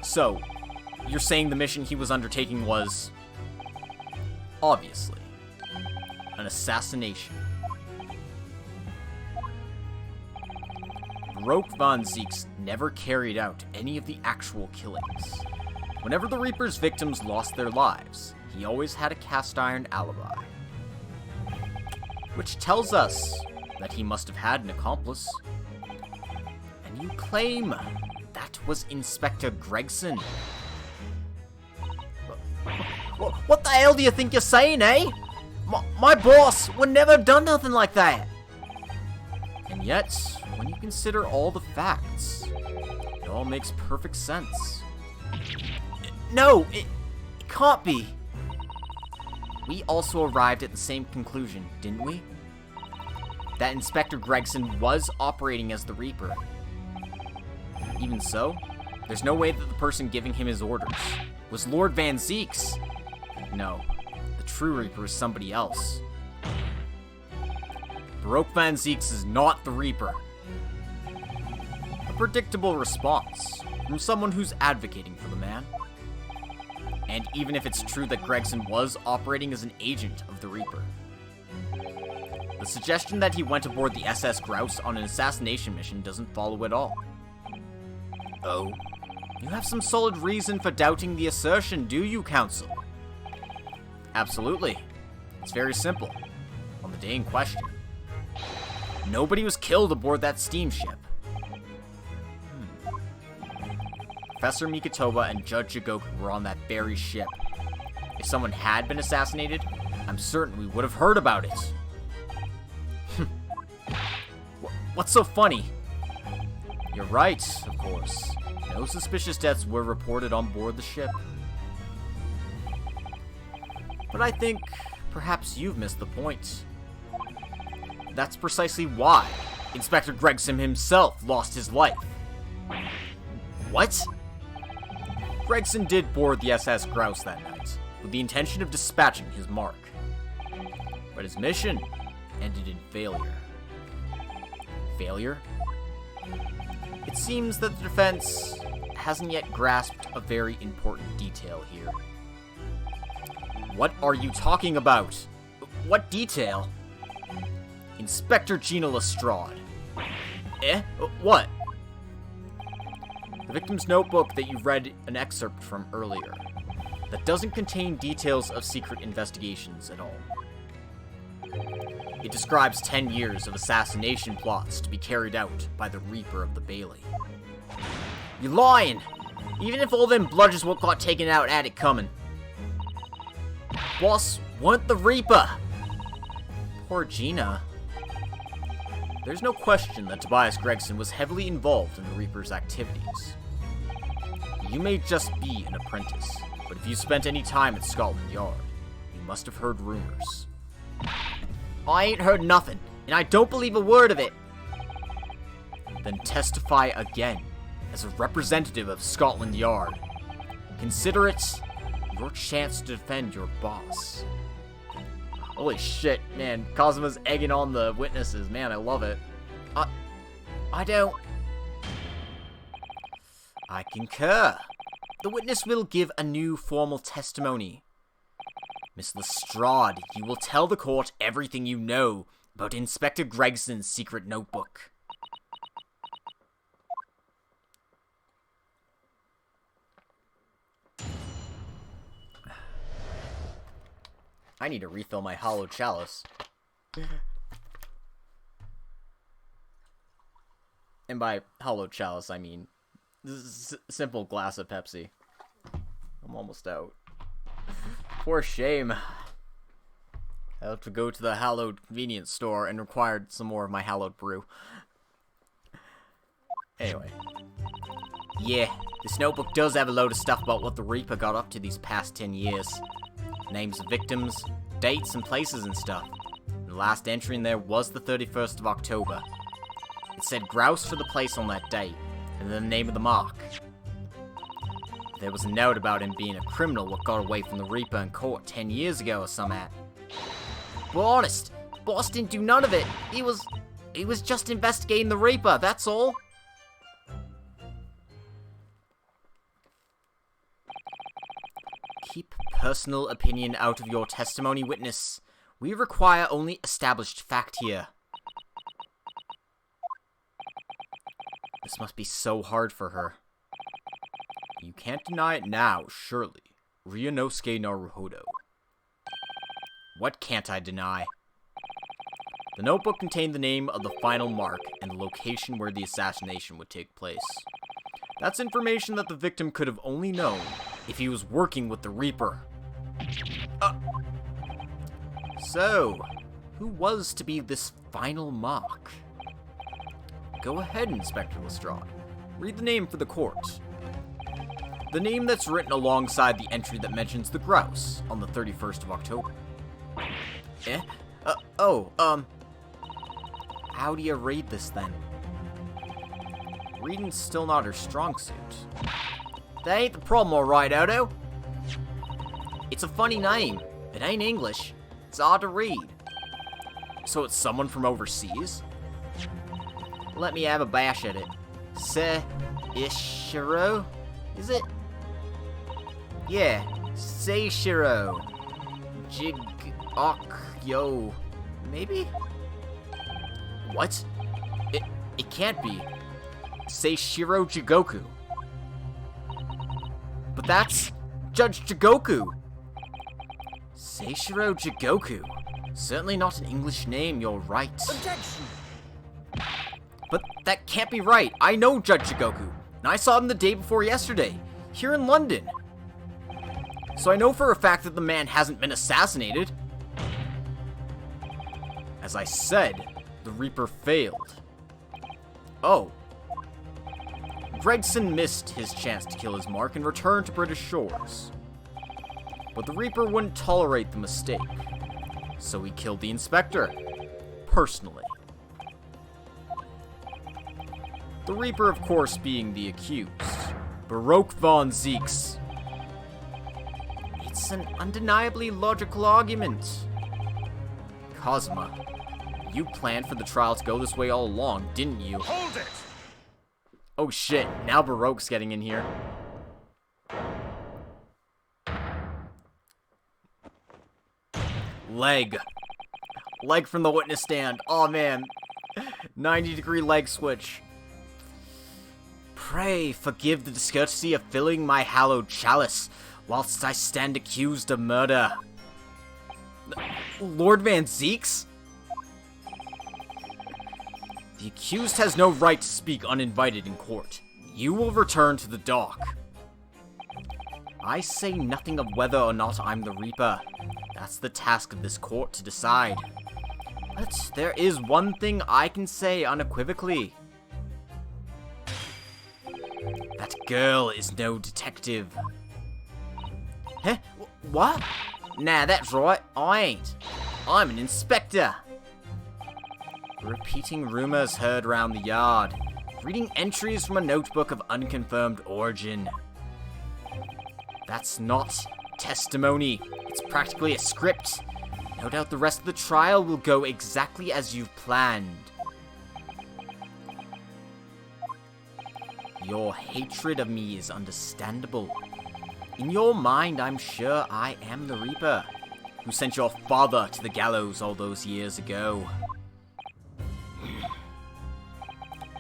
So, you're saying the mission he was undertaking was, obviously, an assassination. Baroque von Zieks never carried out any of the actual killings. Whenever the Reaper's victims lost their lives, he always had a cast-iron alibi. Which tells us that he must have had an accomplice. And you claim that was Inspector Gregson? What the hell do you think you're saying, eh? My boss would never have done nothing like that. And yet, when you consider all the facts, it all makes perfect sense. No, it can't be. We also arrived at the same conclusion, didn't we? That Inspector Gregson was operating as the Reaper. Even so, there's no way that the person giving him his orders was Lord Van Zieks. No, the true Reaper is somebody else. Baroque Van Zieks is not the Reaper. A predictable response from someone who's advocating for the man. And even if it's true that Gregson was operating as an agent of the Reaper, the suggestion that he went aboard the SS Grouse on an assassination mission doesn't follow at all. Oh, you have some solid reason for doubting the assertion, do you, Counsel? Absolutely. It's very simple. On the day in question, nobody was killed aboard that steamship. Professor Mikotoba and Judge Jigoku were on that very ship. If someone had been assassinated, I'm certain we would have heard about it. What's so funny? You're right, of course. No suspicious deaths were reported on board the ship. But I think perhaps you've missed the point. That's precisely why Inspector Gregson himself lost his life. What? Gregson did board the SS Grouse that night, with the intention of dispatching his mark. But his mission ended in failure. Failure? It seems that the defense hasn't yet grasped a very important detail here. What are you talking about? What detail? Inspector Gina Lestrade. What? The victim's notebook that you read an excerpt from earlier, that doesn't contain details of secret investigations at all. It describes 10 years of assassination plots to be carried out by the Reaper of the Bailey. You're lying! Even if all them bludgers what got taken out had it coming. Boss weren't the Reaper! Poor Gina. There's no question that Tobias Gregson was heavily involved in the Reaper's activities. You may just be an apprentice, but if you spent any time at Scotland Yard, you must have heard rumors. I ain't heard nothing, and I don't believe a word of it. Then testify again, as a representative of Scotland Yard. Consider it your chance to defend your boss. Holy shit, man. Kazuma's egging on the witnesses. Man, I love it. I don't... I concur. The witness will give a new formal testimony. Miss Lestrade, you will tell the court everything you know about Inspector Gregson's secret notebook. I need to refill my hollow chalice. And by hollow chalice, I mean simple glass of Pepsi. I'm almost out. Poor shame. I have to go to the hallowed convenience store and require some more of my hallowed brew. Anyway. Yeah, this notebook does have a load of stuff about what the Reaper got up to these past 10 years. Names of victims, dates and places and stuff. The last entry in there was the 31st of October. It said grouse for the place on that date, and then the name of the mark. There was a note about him being a criminal what got away from the Reaper in court 10 years ago or something. Well, honest, boss didn't do none of it. He was just investigating the Reaper, that's all. Keep personal opinion out of your testimony, witness. We require only established fact here. This must be so hard for her. You can't deny it now, surely. Ryunosuke Naruhodo. What can't I deny? The notebook contained the name of the final mark and the location where the assassination would take place. That's information that the victim could have only known if he was working with the Reaper. So, who was to be this final mark? Go ahead, Inspector Lestrade. Read the name for the court. The name that's written alongside the entry that mentions the grouse on the 31st of October. How do you read this then? Reading's still not her strong suit. That ain't the problem, alright, Odo. It's a funny name. It ain't English. It's hard to read. So it's someone from overseas? Let me have a bash at it. Seishiro? Is it? Yeah. Seishiro. Jig-ok-yo. Maybe? What? It can't be. Seishiro Jigoku. But that's Judge Jigoku. Seishiro Jigoku. Certainly not an English name, you're right. Objection! But that can't be right. I know Judge Jigoku, and I saw him the day before yesterday, here in London. So I know for a fact that the man hasn't been assassinated. As I said, the Reaper failed. Oh. Gregson missed his chance to kill his mark and return to British shores. But the Reaper wouldn't tolerate the mistake, so he killed the inspector, personally. The Reaper, of course, being the accused, Baroque von Zeeks. It's an undeniably logical argument. Cosma, you planned for the trial to go this way all along, didn't you? Hold it! Oh shit, now Baroque's getting in here. Leg from the witness stand. Oh man. 90-degree leg switch. Pray forgive the discourtesy of filling my hallowed chalice whilst I stand accused of murder. Lord Van Zeeks? The accused has no right to speak uninvited in court. You will return to the dock. I say nothing of whether or not I'm the Reaper. That's the task of this court to decide. But there is one thing I can say unequivocally. That girl is no detective. Huh? What? Nah, that's right. I ain't. I'm an inspector. Repeating rumors heard around the yard. Reading entries from a notebook of unconfirmed origin. That's not testimony. It's practically a script. No doubt the rest of the trial will go exactly as you've planned. Your hatred of me is understandable. In your mind, I'm sure I am the Reaper, who sent your father to the gallows all those years ago.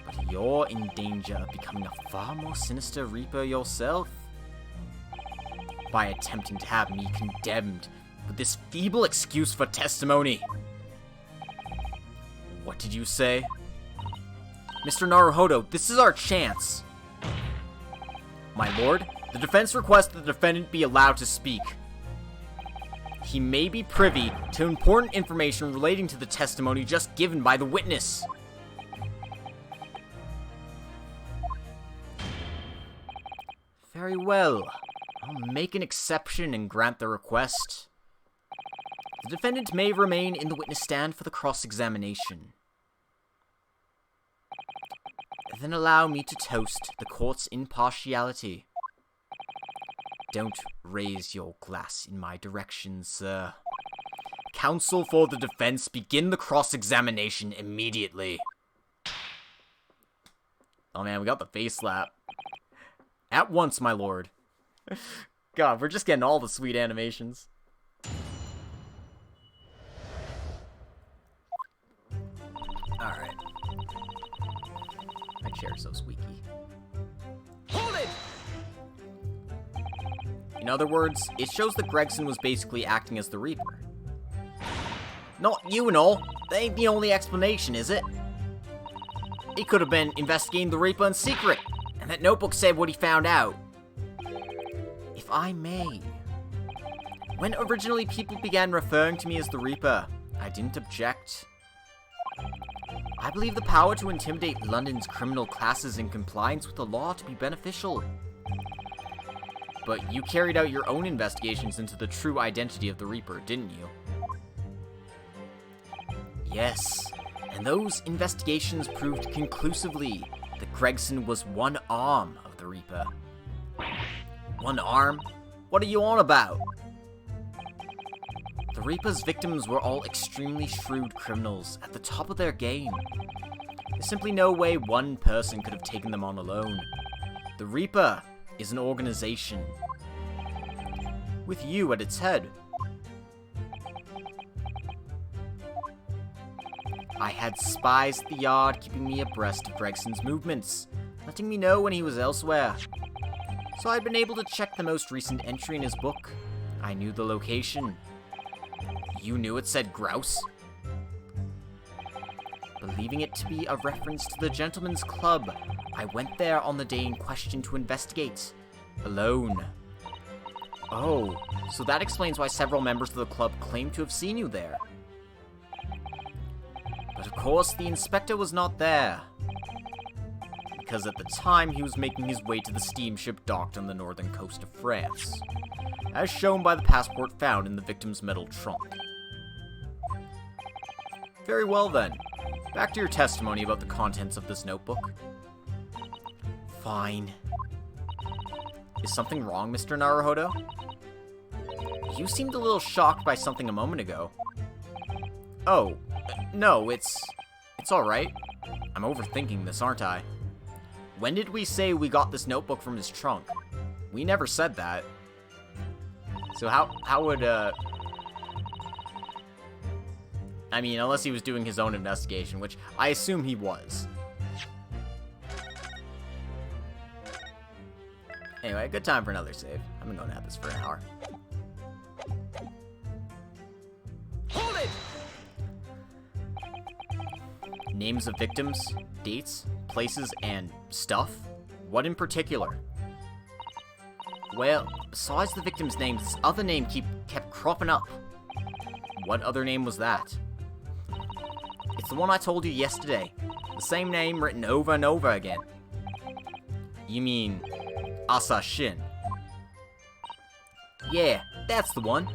But you're in danger of becoming a far more sinister Reaper yourself. By attempting to have me condemned with this feeble excuse for testimony. What did you say? Mr. Naruhodo, this is our chance. My lord, the defense requests the defendant be allowed to speak. He may be privy to important information relating to the testimony just given by the witness. Very well. I'll make an exception and grant the request. The defendant may remain in the witness stand for the cross-examination. Then allow me to toast the court's impartiality. Don't raise your glass in my direction, sir. Counsel for the defense, begin the cross-examination immediately. Oh man, we got the face slap. At once, my lord. God, we're just getting all the sweet animations. Alright. My chair's so squeaky. Hold it! In other words, it shows that Gregson was basically acting as the Reaper. Not you and all. That ain't the only explanation, is it? He could have been investigating the Reaper in secret, and that notebook said what he found out. If I may. When originally people began referring to me as the Reaper, I didn't object. I believe the power to intimidate London's criminal classes in compliance with the law to be beneficial. But you carried out your own investigations into the true identity of the Reaper, didn't you? Yes, and those investigations proved conclusively that Gregson was one arm of the Reaper. One arm? What are you on about? The Reaper's victims were all extremely shrewd criminals at the top of their game. There's simply no way one person could have taken them on alone. The Reaper is an organization, with you at its head. I had spies at the yard keeping me abreast of Gregson's movements, letting me know when he was elsewhere. So I'd been able to check the most recent entry in his book. I knew the location. You knew it said grouse? Believing it to be a reference to the Gentleman's Club, I went there on the day in question to investigate. Alone. Oh, so that explains why several members of the club claim to have seen you there. But of course, the inspector was not there. Because at the time, he was making his way to the steamship docked on the northern coast of France, as shown by the passport found in the victim's metal trunk. Very well then. Back to your testimony about the contents of this notebook. Fine. Is something wrong, Mr. Naruhodo? You seemed a little shocked by something a moment ago. Oh, no, it's alright. I'm overthinking this, aren't I? When did we say we got this notebook from his trunk? We never said that. So how would, I mean, unless he was doing his own investigation, which I assume he was. Anyway, good time for another save. I've been going at this for an hour. Hold it! Names of victims, dates, places, and stuff? What in particular? Well, besides the victim's names, this other name kept cropping up. What other name was that? It's the one I told you yesterday. The same name written over and over again. You mean Assassin? Yeah, that's the one.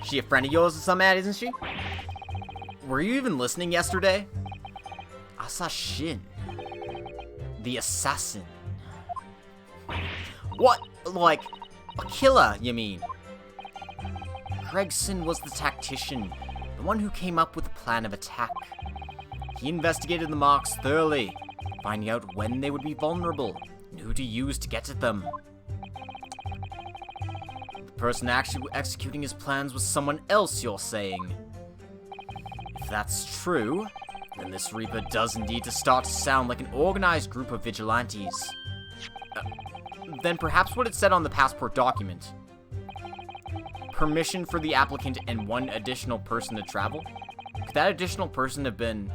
She a friend of yours or something, isn't she? Were you even listening yesterday? Assassin. The assassin. What? Like, a killer, you mean? Gregson was the tactician, the one who came up with a plan of attack. He investigated the marks thoroughly, finding out when they would be vulnerable, and who to use to get at them. The person actually executing his plans was someone else, you're saying? If that's true, then this Reaper does indeed start to sound like an organized group of vigilantes. Then perhaps what it said on the passport document. Permission for the applicant and one additional person to travel? Could that additional person have been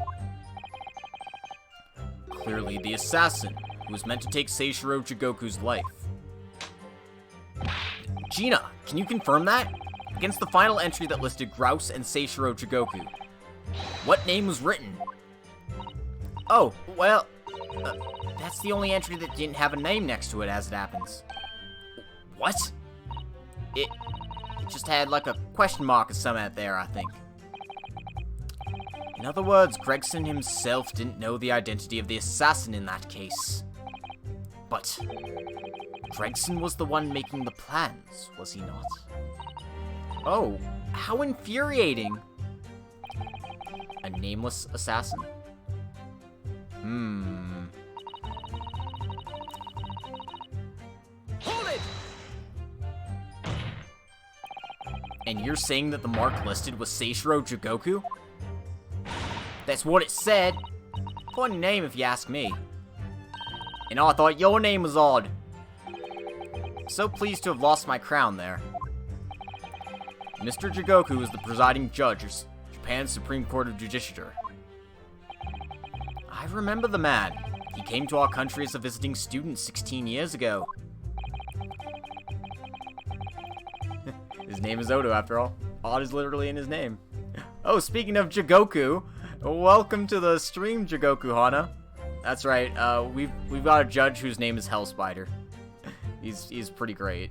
clearly the assassin who was meant to take Seishiro Jigoku's life? Gina, can you confirm that? Against the final entry that listed Grouse and Seishiro Jigoku, what name was written? Oh, well, that's the only entry that didn't have a name next to it, as it happens. What? It just had like a question mark or something there, I think. In other words, Gregson himself didn't know the identity of the assassin in that case. But Gregson was the one making the plans, was he not? Oh, how infuriating! A nameless assassin. Hold it! And you're saying that the mark listed was Seishiro Jigoku? That's what it said. Funny name if you ask me. And I thought your name was odd. So pleased to have lost my crown there. Mr. Jigoku is the presiding judge of Japan's Supreme Court of Judicature. I remember the man. He came to our country as a visiting student 16 years ago. His name is Odo, after all. Odd is literally in his name. Oh, speaking of Jigoku, welcome to the stream, Jigoku Hana. That's right. We've got a judge whose name is Hellspider. He's pretty great.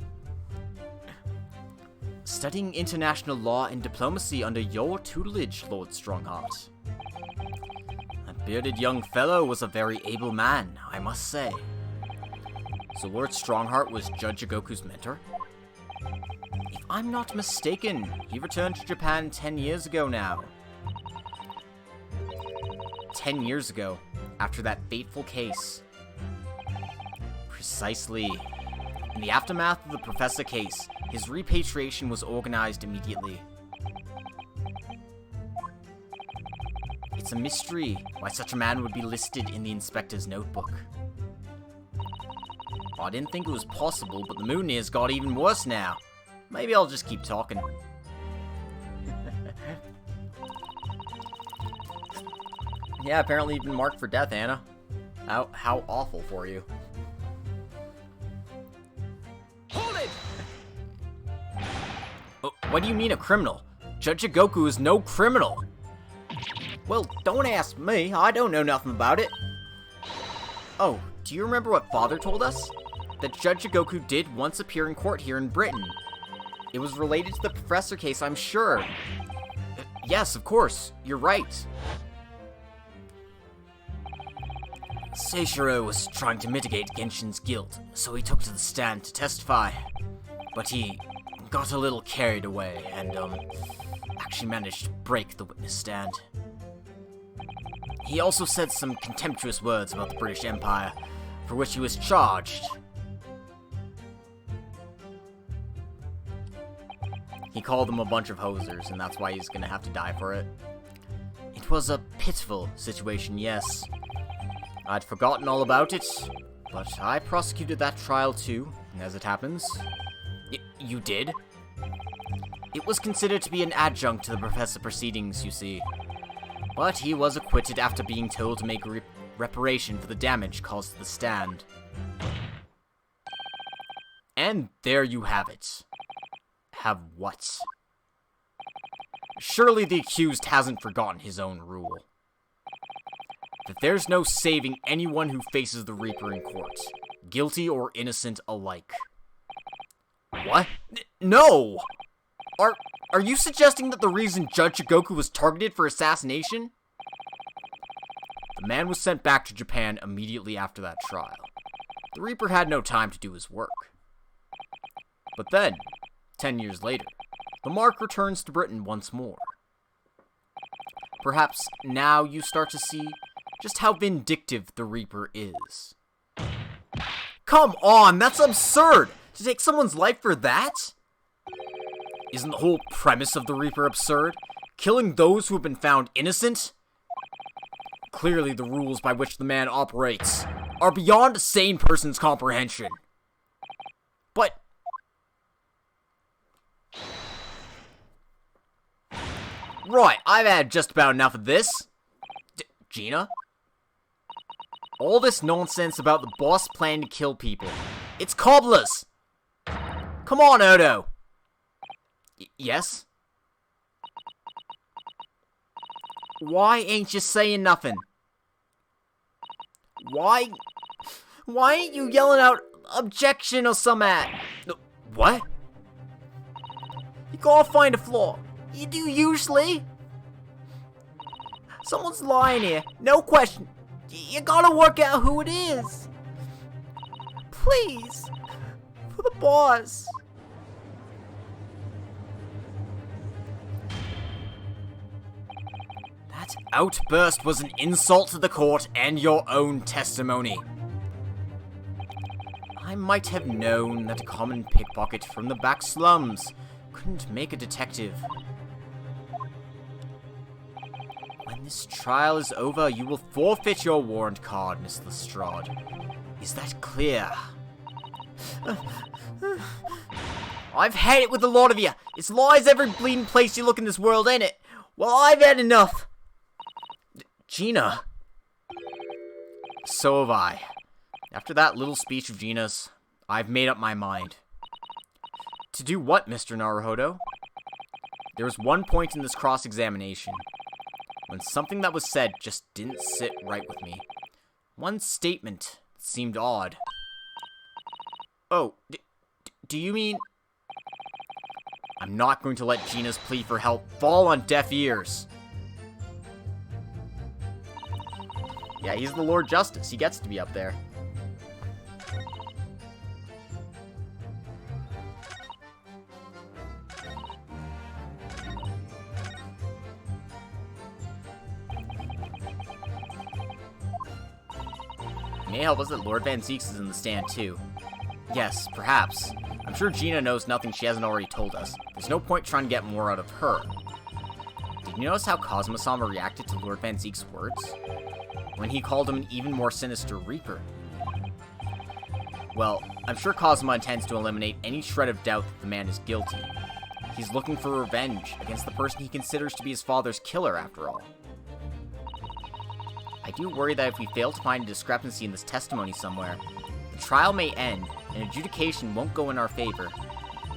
Studying international law and diplomacy under your tutelage, Lord Strongheart. That bearded young fellow was a very able man, I must say. So Lord Strongheart was Judge Jigoku's mentor? If I'm not mistaken, he returned to Japan 10 years ago now. 10 years ago, after that fateful case. Precisely. In the aftermath of the Professor case, his repatriation was organized immediately. It's a mystery why such a man would be listed in the inspector's notebook. I didn't think it was possible, but the Mutineers got even worse now. Maybe I'll just keep talking. Yeah, apparently you've been marked for death, Anna. How awful for you. Hold it! Oh, what do you mean a criminal? Judge Jigoku is no criminal. Well, don't ask me. I don't know nothing about it. Oh, do you remember what Father told us? That Judge Jigoku did once appear in court here in Britain. It was related to the Professor case, I'm sure. Yes, of course. You're right. Seishiro was trying to mitigate Genshin's guilt, so he took to the stand to testify. But he got a little carried away and, actually managed to break the witness stand. He also said some contemptuous words about the British Empire, for which he was charged. He called them a bunch of hosers, and that's why he's gonna have to die for it. It was a pitiful situation, yes. I'd forgotten all about it, but I prosecuted that trial too, as it happens. You did? It was considered to be an adjunct to the Professor proceedings, you see. But he was acquitted after being told to make reparation for the damage caused to the stand. And there you have it. Have what? Surely the accused hasn't forgotten his own rule. That there's no saving anyone who faces the Reaper in court, guilty or innocent alike. What? No! Are you suggesting that the reason Judge Jigoku was targeted for assassination? The man was sent back to Japan immediately after that trial. The Reaper had no time to do his work. But then, 10 years later, the mark returns to Britain once more. Perhaps now you start to see just how vindictive the Reaper is. Come on, that's absurd! To take someone's life for that? Isn't the whole premise of the Reaper absurd? Killing those who have been found innocent? Clearly the rules by which the man operates are beyond a sane person's comprehension. But... Right, I've had just about enough of this. Gina? All this nonsense about the boss plan to kill people. It's cobblers! Come on, Odo! Yes? Why ain't you saying nothing? Why ain't you yelling out objection or some at? What? You gotta find a flaw. You do usually. Someone's lying here. No question. You gotta work out who it is. Please. the boss! That outburst was an insult to the court and your own testimony. I might have known that a common pickpocket from the back slums couldn't make a detective. When this trial is over, you will forfeit your warrant card, Miss Lestrade. Is that clear? I've had it with the lot of you. It's lies every bleeding place you look in this world, ain't it? Well, I've had enough. Gina. So have I. After that little speech of Gina's, I've made up my mind. To do what, Mr. Naruhodo? There was one point in this cross-examination when something that was said just didn't sit right with me. One statement seemed odd. Oh, do you mean... I'm not going to let Gina's plea for help fall on deaf ears. Yeah, he's the Lord Justice. He gets to be up there. It may help us that Lord Van Zeeks is in the stand, too. Yes, perhaps. I'm sure Gina knows nothing she hasn't already told us. There's no point trying to get more out of her. Did you notice how Kazuma-sama reacted to Lord Van Zeek's words? When he called him an even more sinister Reaper. Well, I'm sure Kazuma intends to eliminate any shred of doubt that the man is guilty. He's looking for revenge against the person he considers to be his father's killer, after all. I do worry that if we fail to find a discrepancy in this testimony somewhere, the trial may end, and adjudication won't go in our favor.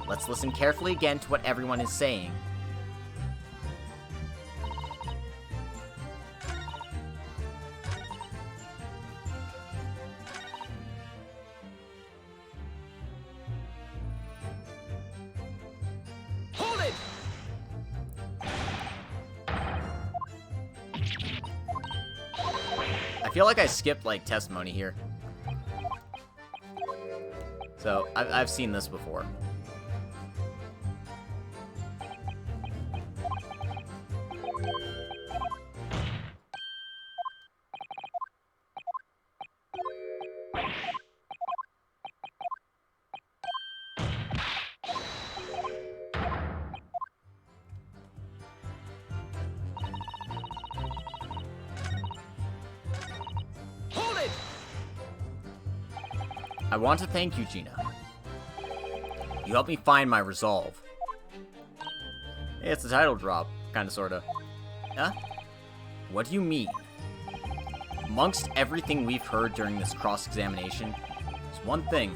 Let's listen carefully again to what everyone is saying. Hold it! I feel like I skipped, like, testimony here. So, I've seen this before. Hold it! I want to thank you, Gina. You helped me find my resolve. Hey, it's a title drop. Kinda, sorta. Huh? What do you mean? Amongst everything we've heard during this cross-examination, there's one thing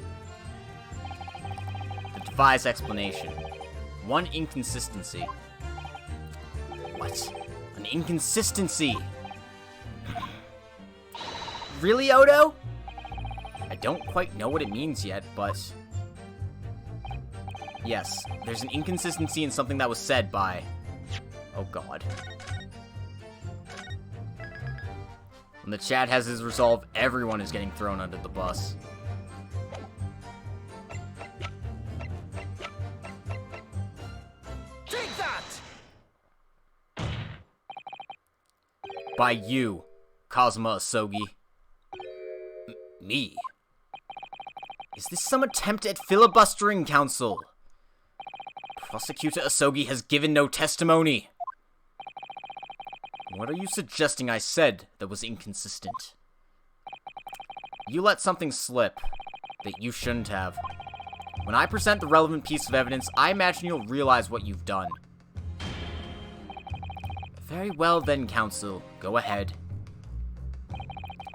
that defies explanation. One inconsistency. What? An inconsistency? Really, Odo? I don't quite know what it means yet, but... yes, there's an inconsistency in something that was said by... oh god. When the Chad has his resolve, everyone is getting thrown under the bus. Take that! By you, Kazuma Asogi. Me? Is this some attempt at filibustering, Counsel? Prosecutor Asogi has given no testimony. What are you suggesting I said that was inconsistent? You let something slip that you shouldn't have. When I present the relevant piece of evidence, I imagine you'll realize what you've done. Very well then, Counsel. Go ahead.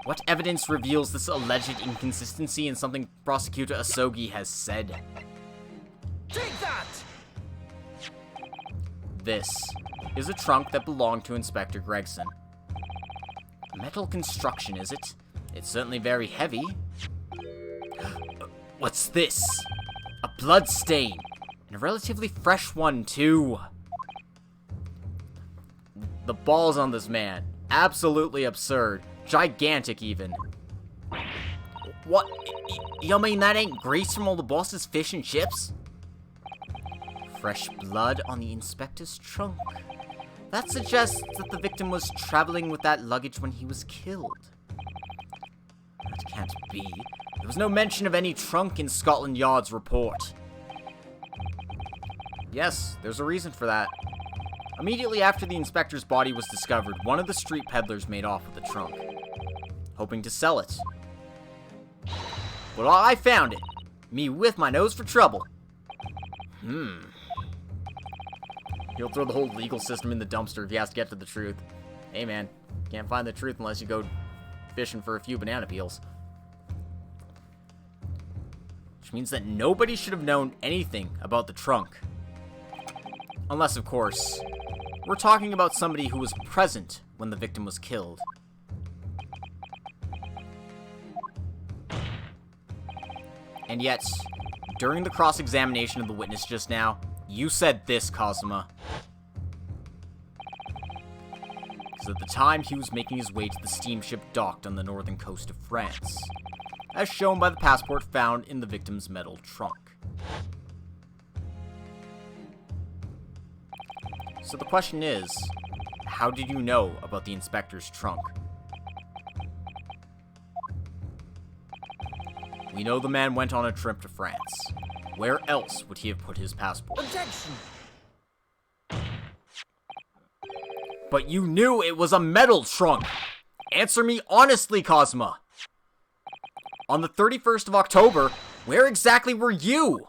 What evidence reveals this alleged inconsistency in something Prosecutor Asogi has said? Take that! This is a trunk that belonged to Inspector Gregson. A metal construction, is it? It's certainly very heavy. What's this? A blood stain. And a relatively fresh one, too. The balls on this man. Absolutely absurd. Gigantic, even. What? You mean that ain't grease from all the boss's fish and chips? Fresh blood on the inspector's trunk. That suggests that the victim was traveling with that luggage when he was killed. That can't be. There was no mention of any trunk in Scotland Yard's report. Yes, there's a reason for that. Immediately after the inspector's body was discovered, one of the street peddlers made off with the trunk, hoping to sell it. But I found it. Me with my nose for trouble. He'll throw the whole legal system in the dumpster if he has to get to the truth. Hey man, can't find the truth unless you go fishing for a few banana peels. Which means that nobody should have known anything about the trunk. Unless, of course, we're talking about somebody who was present when the victim was killed. And yet, during the cross-examination of the witness just now, you said this, Kazuma. Because at the time, he was making his way to the steamship docked on the northern coast of France, as shown by the passport found in the victim's metal trunk. So the question is, how did you know about the inspector's trunk? We know the man went on a trip to France. Where else would he have put his passport? Objection! But you knew it was a metal trunk! Answer me honestly, Kazuma! On the 31st of October, where exactly were you?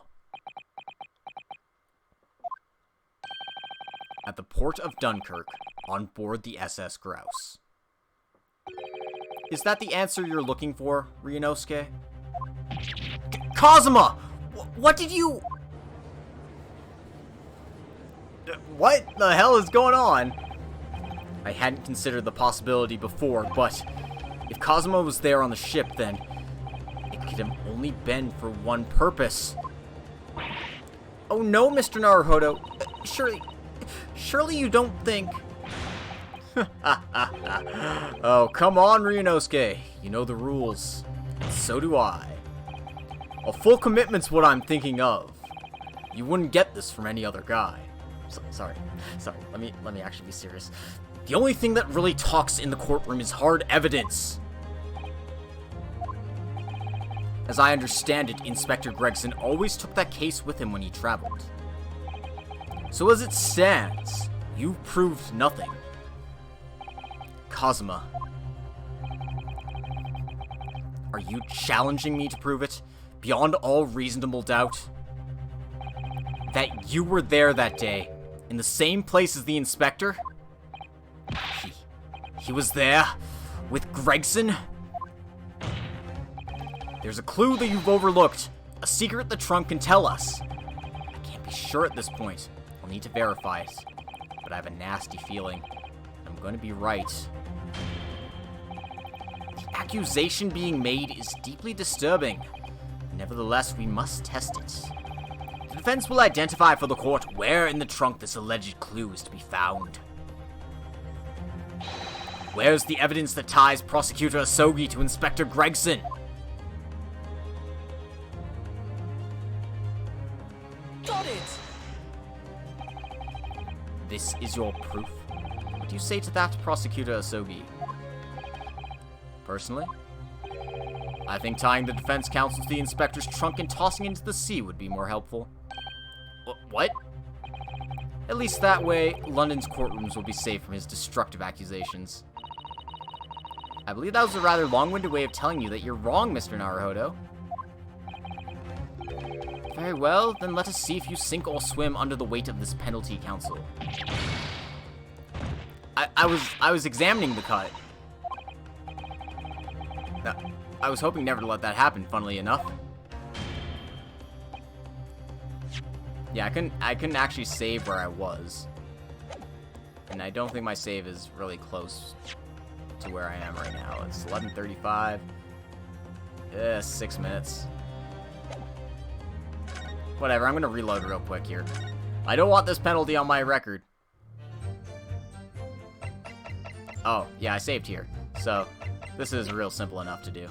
At the port of Dunkirk, on board the SS Grouse. Is that the answer you're looking for, Ryunosuke? Kazuma! What did you... What the hell is going on? I hadn't considered the possibility before, but if Kazuma was there on the ship, then it could have only been for one purpose. Oh no, Mr. Naruhodo. Surely you don't think... Oh, come on, Ryunosuke. You know the rules. So do I. A full commitment's what I'm thinking of. You wouldn't get this from any other guy. Sorry. Let me actually be serious. The only thing that really talks in the courtroom is hard evidence. As I understand it, Inspector Gregson always took that case with him when he traveled. So as it stands, you've proved nothing. Kazuma, are you challenging me to prove it, beyond all reasonable doubt? That you were there that day, in the same place as the inspector? He was there, with Gregson? There's a clue that you've overlooked, a secret the trunk can tell us. I can't be sure at this point. I'll need to verify it, but I have a nasty feeling I'm going to be right. The accusation being made is deeply disturbing. Nevertheless, we must test it. The defense will identify for the court where in the trunk this alleged clue is to be found. Where's the evidence that ties Prosecutor Asogi to Inspector Gregson? Got it! This is your proof? What do you say to that, Prosecutor Asogi? Personally, I think tying the defense counsel to the inspector's trunk and tossing it into the sea would be more helpful. What? At least that way, London's courtrooms will be safe from his destructive accusations. I believe that was a rather long-winded way of telling you that you're wrong, Mr. Naruhodo. Very well, then let us see if you sink or swim under the weight of this penalty, counsel. I was examining the cut. I was hoping never to let that happen, funnily enough. Yeah, I couldn't actually save where I was. And I don't think my save is really close to where I am right now. It's 11:35. 6 minutes. Whatever, I'm gonna reload real quick here. I don't want this penalty on my record. Oh, yeah, I saved here. So, This is real simple enough to do.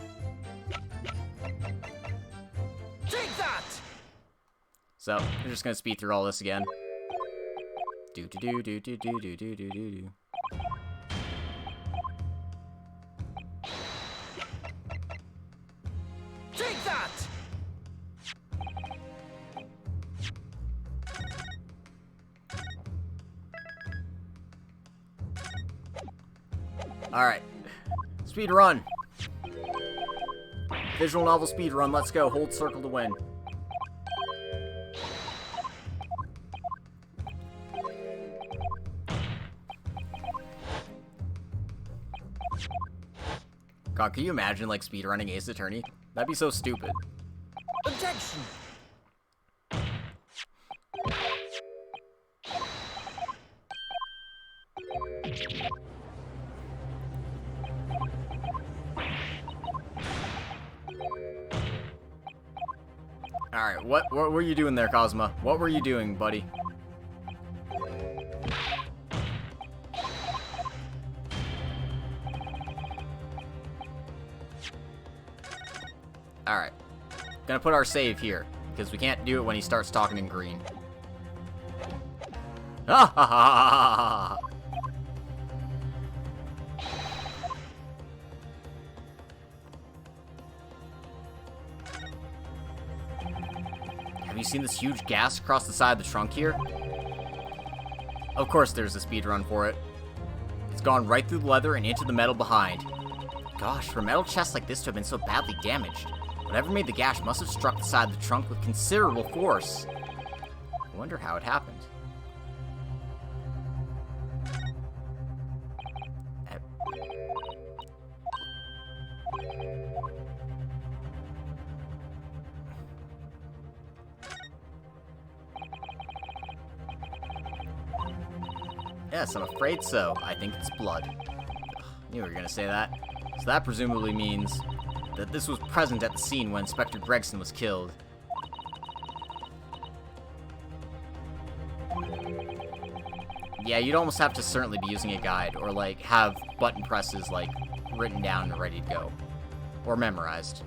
Take that! So, we're just gonna speed through all this again. Do do do do do do do do do do. Take that! Alright. Speed run. Visual novel speed run. Let's go. Hold circle to win. God, can you imagine, like, speedrunning Ace Attorney? That'd be so stupid. Objection! Alright, what were you doing there, Cosma? What were you doing, buddy? Alright. Gonna put our save here, because we can't do it when he starts talking in green. Ah ha ha ha ha! Have you seen this huge gas across the side of the trunk here? Of course there's a speed run for it. It's gone right through the leather and into the metal behind. Gosh, for a metal chest like this to have been so badly damaged, whatever made the gash must have struck the side of the trunk with considerable force. I wonder how it happened. Yes, I'm afraid so. I think it's blood. Ugh, knew you were gonna say that. So that presumably means that this was present at the scene when Inspector Gregson was killed. Yeah, you'd almost have to certainly be using a guide, or like have button presses like written down and ready to go. Or memorized.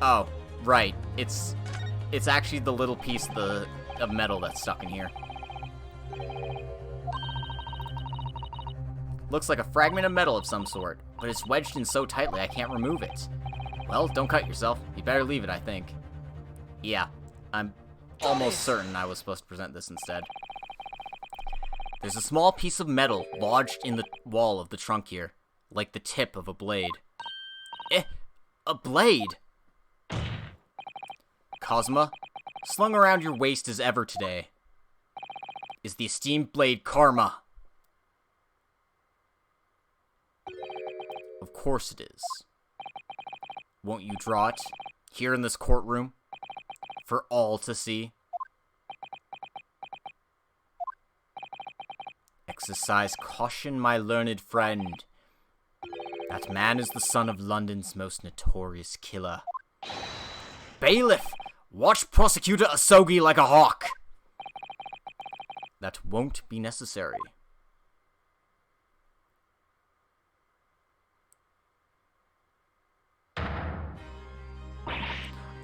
Oh, right. It's actually the little piece of metal that's stuck in here. Looks like a fragment of metal of some sort, but it's wedged in so tightly I can't remove it. Well, don't cut yourself. You better leave it, I think. Yeah, I'm almost certain I was supposed to present this instead. There's a small piece of metal lodged in the wall of the trunk here, like the tip of a blade. A blade? Cosma, slung around your waist as ever today, is the esteemed blade Karma. Of course it is. Won't you draw it, here in this courtroom, for all to see? Exercise caution, my learned friend. That man is the son of London's most notorious killer. Bailiff! Watch Prosecutor Asogi like a hawk! That won't be necessary.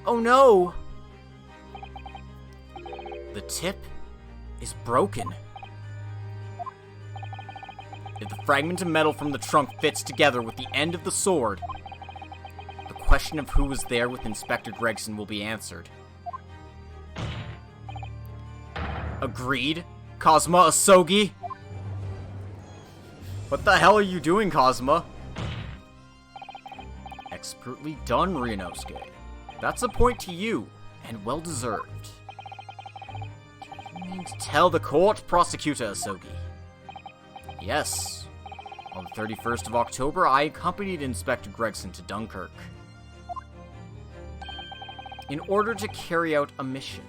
Oh no! The tip is broken. If the fragment of metal from the trunk fits together with the end of the sword, the question of who was there with Inspector Gregson will be answered. Agreed, Cosma Asogi? What the hell are you doing, Cosma? Expertly done, Ryunosuke. That's a point to you, and well deserved. You mean to tell the court, Prosecutor Asogi? Yes. On the 31st of October, I accompanied Inspector Gregson to Dunkirk in order to carry out a mission.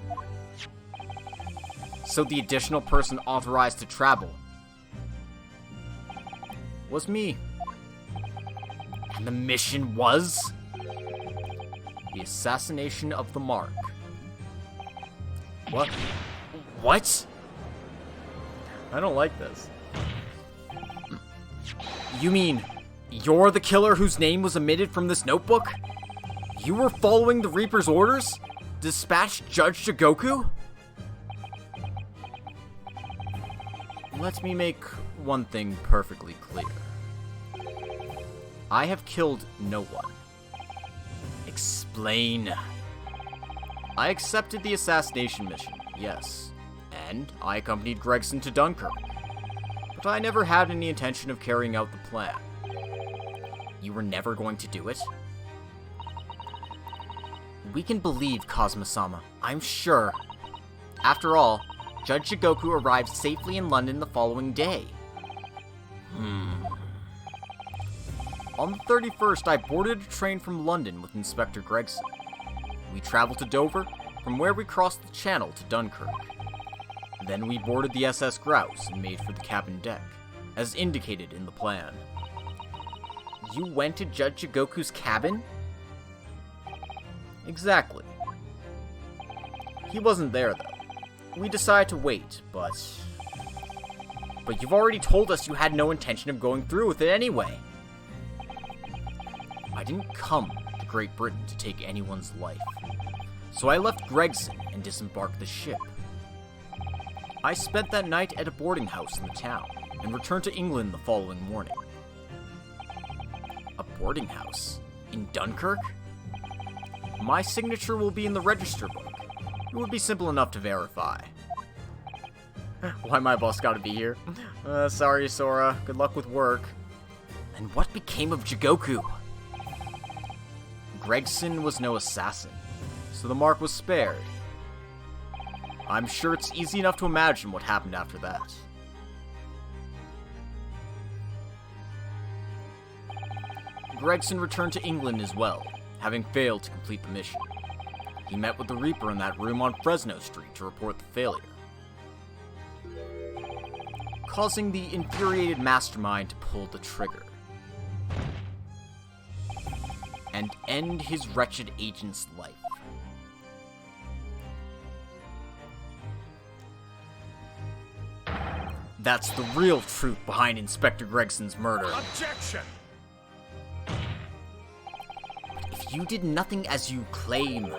So the additional person authorized to travel was me. And the mission was the assassination of the Mark. What? What? I don't like this. You mean you're the killer whose name was omitted from this notebook? You were following the Reaper's orders? Dispatch Judge Jigoku? Let me make one thing perfectly clear. I have killed no one. Explain. I accepted the assassination mission, yes, and I accompanied Gregson to Dunkirk, but I never had any intention of carrying out the plan. You were never going to do it? We can believe Kazuma-sama, I'm sure. After all, Judge Jigoku arrived safely in London the following day. On the 31st, I boarded a train from London with Inspector Gregson. We traveled to Dover, from where we crossed the Channel to Dunkirk. Then we boarded the SS Grouse and made for the cabin deck, as indicated in the plan. You went to Judge Jigoku's cabin? Exactly. He wasn't there, though. We decided to wait, but you've already told us you had no intention of going through with it anyway. I didn't come to Great Britain to take anyone's life, so I left Gregson and disembarked the ship. I spent that night at a boarding house in the town, and returned to England the following morning. A boarding house? In Dunkirk? My signature will be in the register book. It would be simple enough to verify. Why my boss gotta be here? Sorry, Sora. Good luck with work. And what became of Jigoku? Gregson was no assassin, so the Mark was spared. I'm sure it's easy enough to imagine what happened after that. Gregson returned to England as well, having failed to complete the mission. He met with the Reaper in that room on Fresno Street to report the failure, causing the infuriated mastermind to pull the trigger and end his wretched agent's life. That's the real truth behind Inspector Gregson's murder. Objection! If you did nothing as you claim,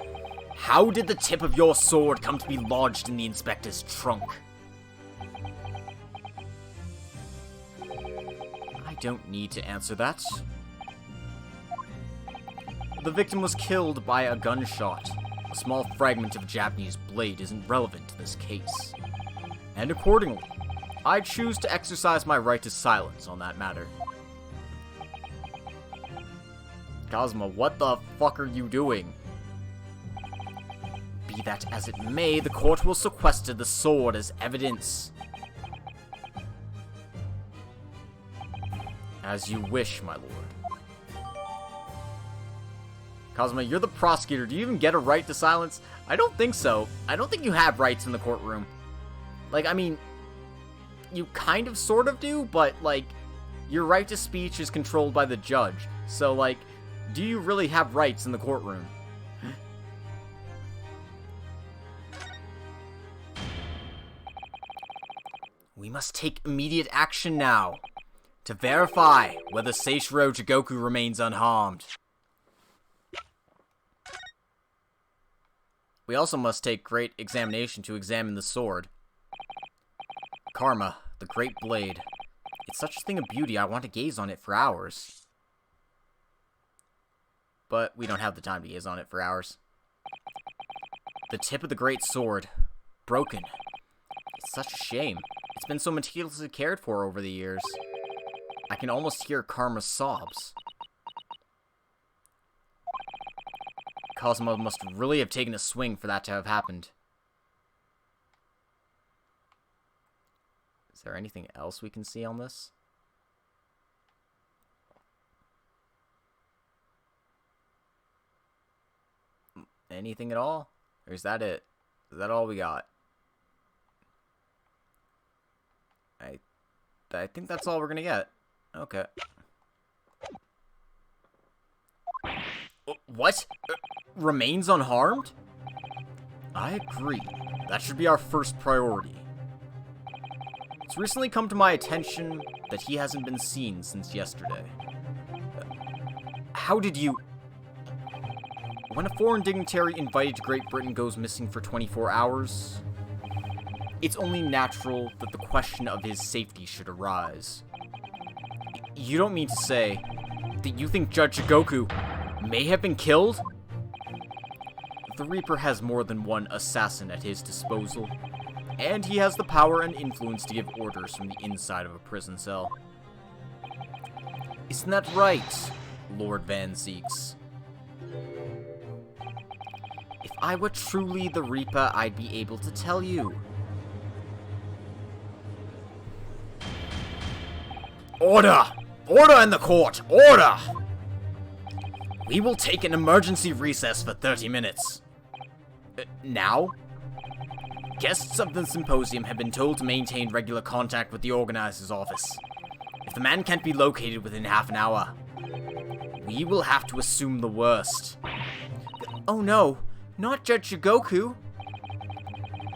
how did the tip of your sword come to be lodged in the inspector's trunk? I don't need to answer that. The victim was killed by a gunshot. A small fragment of a Japanese blade isn't relevant to this case. And accordingly, I choose to exercise my right to silence on that matter. Kazuma, what the fuck are you doing? Be that as it may, the court will sequester the sword as evidence. As you wish, my lord. Kazuma, you're the prosecutor. Do you even get a right to silence? I don't think so. I don't think you have rights in the courtroom. Like, I mean, you kind of sort of do, but, like, your right to speech is controlled by the judge. So, like, do you really have rights in the courtroom? We must take immediate action now to verify whether Seishiro Jigoku remains unharmed. We also must take great examination to examine the sword. Karma, the great blade. It's such a thing of beauty, I want to gaze on it for hours. But we don't have the time to gaze on it for hours. The tip of the great sword. Broken. It's such a shame. It's been so meticulously cared for over the years. I can almost hear Karma's sobs. Kazuma must really have taken a swing for that to have happened. Is there anything else we can see on this? Anything at all? Or is that it? Is that all we got? I think that's all we're gonna get. Okay. What? Remains unharmed? I agree. That should be our first priority. It's recently come to my attention that he hasn't been seen since yesterday. How did you... When a foreign dignitary invited to Great Britain goes missing for 24 hours, it's only natural that the question of his safety should arise. You don't mean to say that you think Judge Shigoku may have been killed? The Reaper has more than one assassin at his disposal, and he has the power and influence to give orders from the inside of a prison cell. Isn't that right, Lord Van Zeeks? If I were truly the Reaper, I'd be able to tell you. Order! Order in the court! Order! We will take an emergency recess for 30 minutes. Now? Guests of the symposium have been told to maintain regular contact with the organizer's office. If the man can't be located within half an hour, we will have to assume the worst. Oh no, not Judge Shigoku!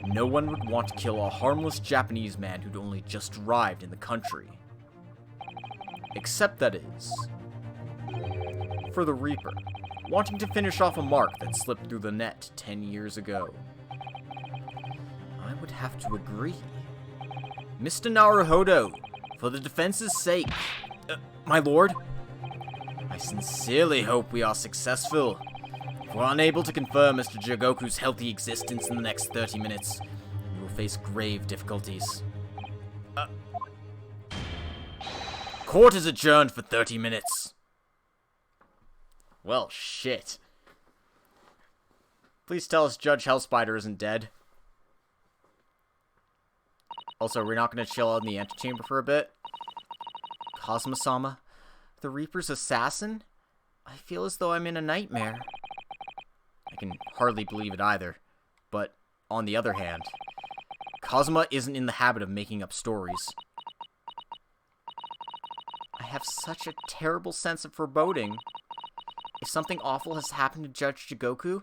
No one would want to kill a harmless Japanese man who'd only just arrived in the country. Except that is... for the Reaper, wanting to finish off a mark that slipped through the net 10 years ago. I would have to agree. Mr. Naruhodo, for the defense's sake... my lord? I sincerely hope we are successful. If we're unable to confirm Mr. Jigoku's healthy existence in the next 30 minutes, we will face grave difficulties. Court is adjourned for 30 minutes. Well, shit. Please tell us Judge Hellspider isn't dead. Also, we're not going to chill out in the antechamber for a bit. Kazuma-sama, the Reaper's assassin? I feel as though I'm in a nightmare. I can hardly believe it either. But, on the other hand, Kazuma isn't in the habit of making up stories. I have such a terrible sense of foreboding. If something awful has happened to Judge Jigoku,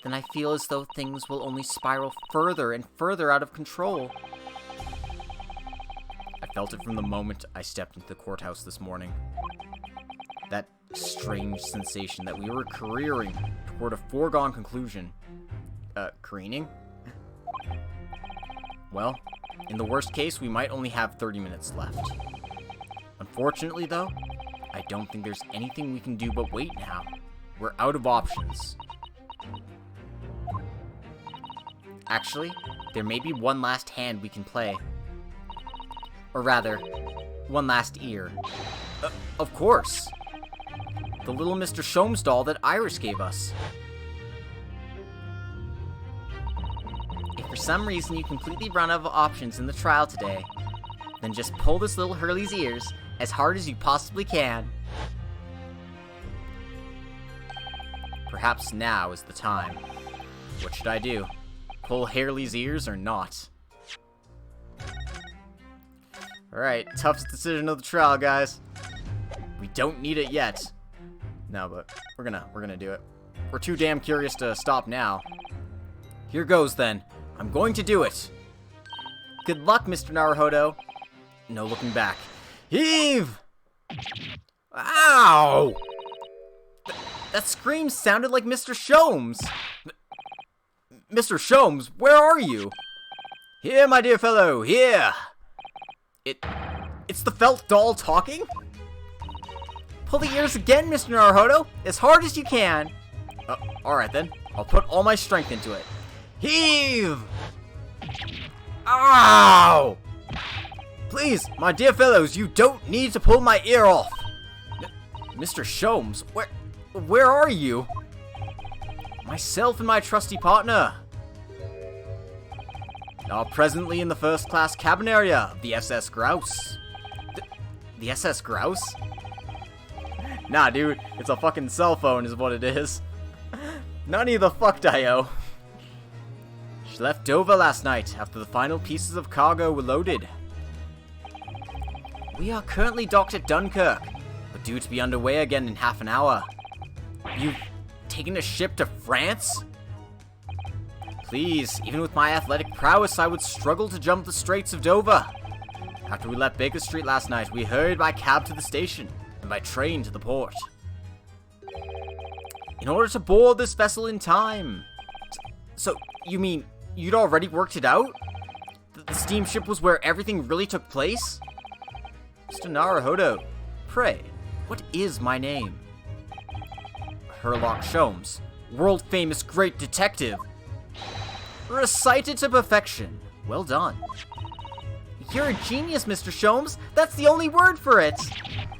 then I feel as though things will only spiral further and further out of control. I felt it from the moment I stepped into the courthouse this morning. That strange sensation that we were careering toward a foregone conclusion. Careening? Well, in the worst case, we might only have 30 minutes left. Unfortunately, though, I don't think there's anything we can do but wait now. We're out of options. Actually, there may be one last hand we can play. Or rather, one last ear. Of course! The little Mr. Shomes doll that Iris gave us. If for some reason you completely run out of options in the trial today, then just pull this little Hurley's ears as hard as you possibly can. Perhaps now is the time. What should I do? Pull Hurley's ears or not? Alright, toughest decision of the trial, guys. We don't need it yet. No, but we're gonna do it. We're too damn curious to stop now. Here goes then. I'm going to do it. Good luck, Mr. Naruhodo. No looking back. Heave! Ow! That scream sounded like Mr. Shomes. Mr. Shomes, where are you? Here, my dear fellow, here! It's the felt doll talking? Pull the ears again, Mr. Naruhodo, as hard as you can. Alright then, I'll put all my strength into it. Heave! Ow! Please, my dear fellows, you don't need to pull my ear off. Mr. Shomes, where are you? Myself and my trusty partner are presently in the first-class cabin area of the SS Grouse. The SS Grouse? Nah, dude, it's a fucking cell phone is what it is. None of the fuck, Dio. She left Dover last night after the final pieces of cargo were loaded. We are currently docked at Dunkirk, but due to be underway again in half an hour. You've taken a ship to France? Please, even with my athletic prowess, I would struggle to jump the Straits of Dover. After we left Baker Street last night, we hurried by cab to the station, and by train to the port. In order to board this vessel in time. So, you mean, you'd already worked it out? That the steamship was where everything really took place? Mr. Naruhodo, pray, what is my name? Herlock Sholmes, world-famous great detective. Recited to perfection. Well done. You're a genius, Mr. Sholmes. That's the only word for it.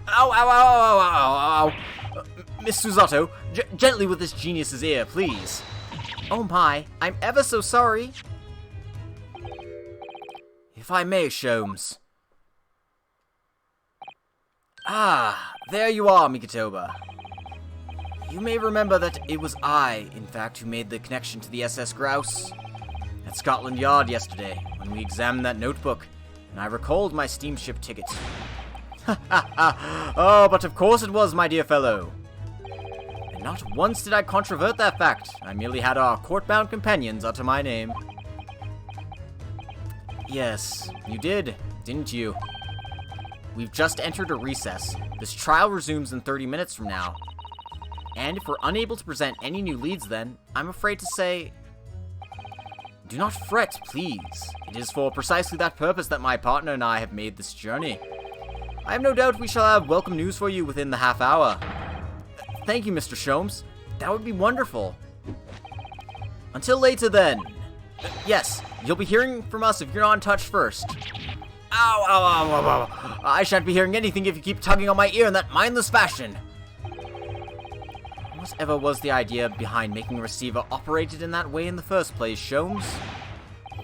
Ow, ow, ow, ow, ow, ow. Miss Susato, gently with this genius's ear, please. Oh my, I'm ever so sorry. If I may, Sholmes. Ah, there you are, Mikotoba. You may remember that it was I, in fact, who made the connection to the SS Grouse at Scotland Yard yesterday, when we examined that notebook, and I recalled my steamship ticket. Ha ha ha! Oh, but of course it was, my dear fellow. And not once did I controvert that fact. I merely had our court-bound companions utter my name. Yes, you did, didn't you? We've just entered a recess. This trial resumes in 30 minutes from now. And if we're unable to present any new leads then, I'm afraid to say... Do not fret, please. It is for precisely that purpose that my partner and I have made this journey. I have no doubt we shall have welcome news for you within the half hour. Thank you, Mr. Sholmes. That would be wonderful. Until later then. Yes, you'll be hearing from us if you're not in touch first. Ow, ow, ow, ow, ow. I shan't be hearing anything if you keep tugging on my ear in that mindless fashion. Whatever was the idea behind making a receiver operated in that way in the first place, Sholmes?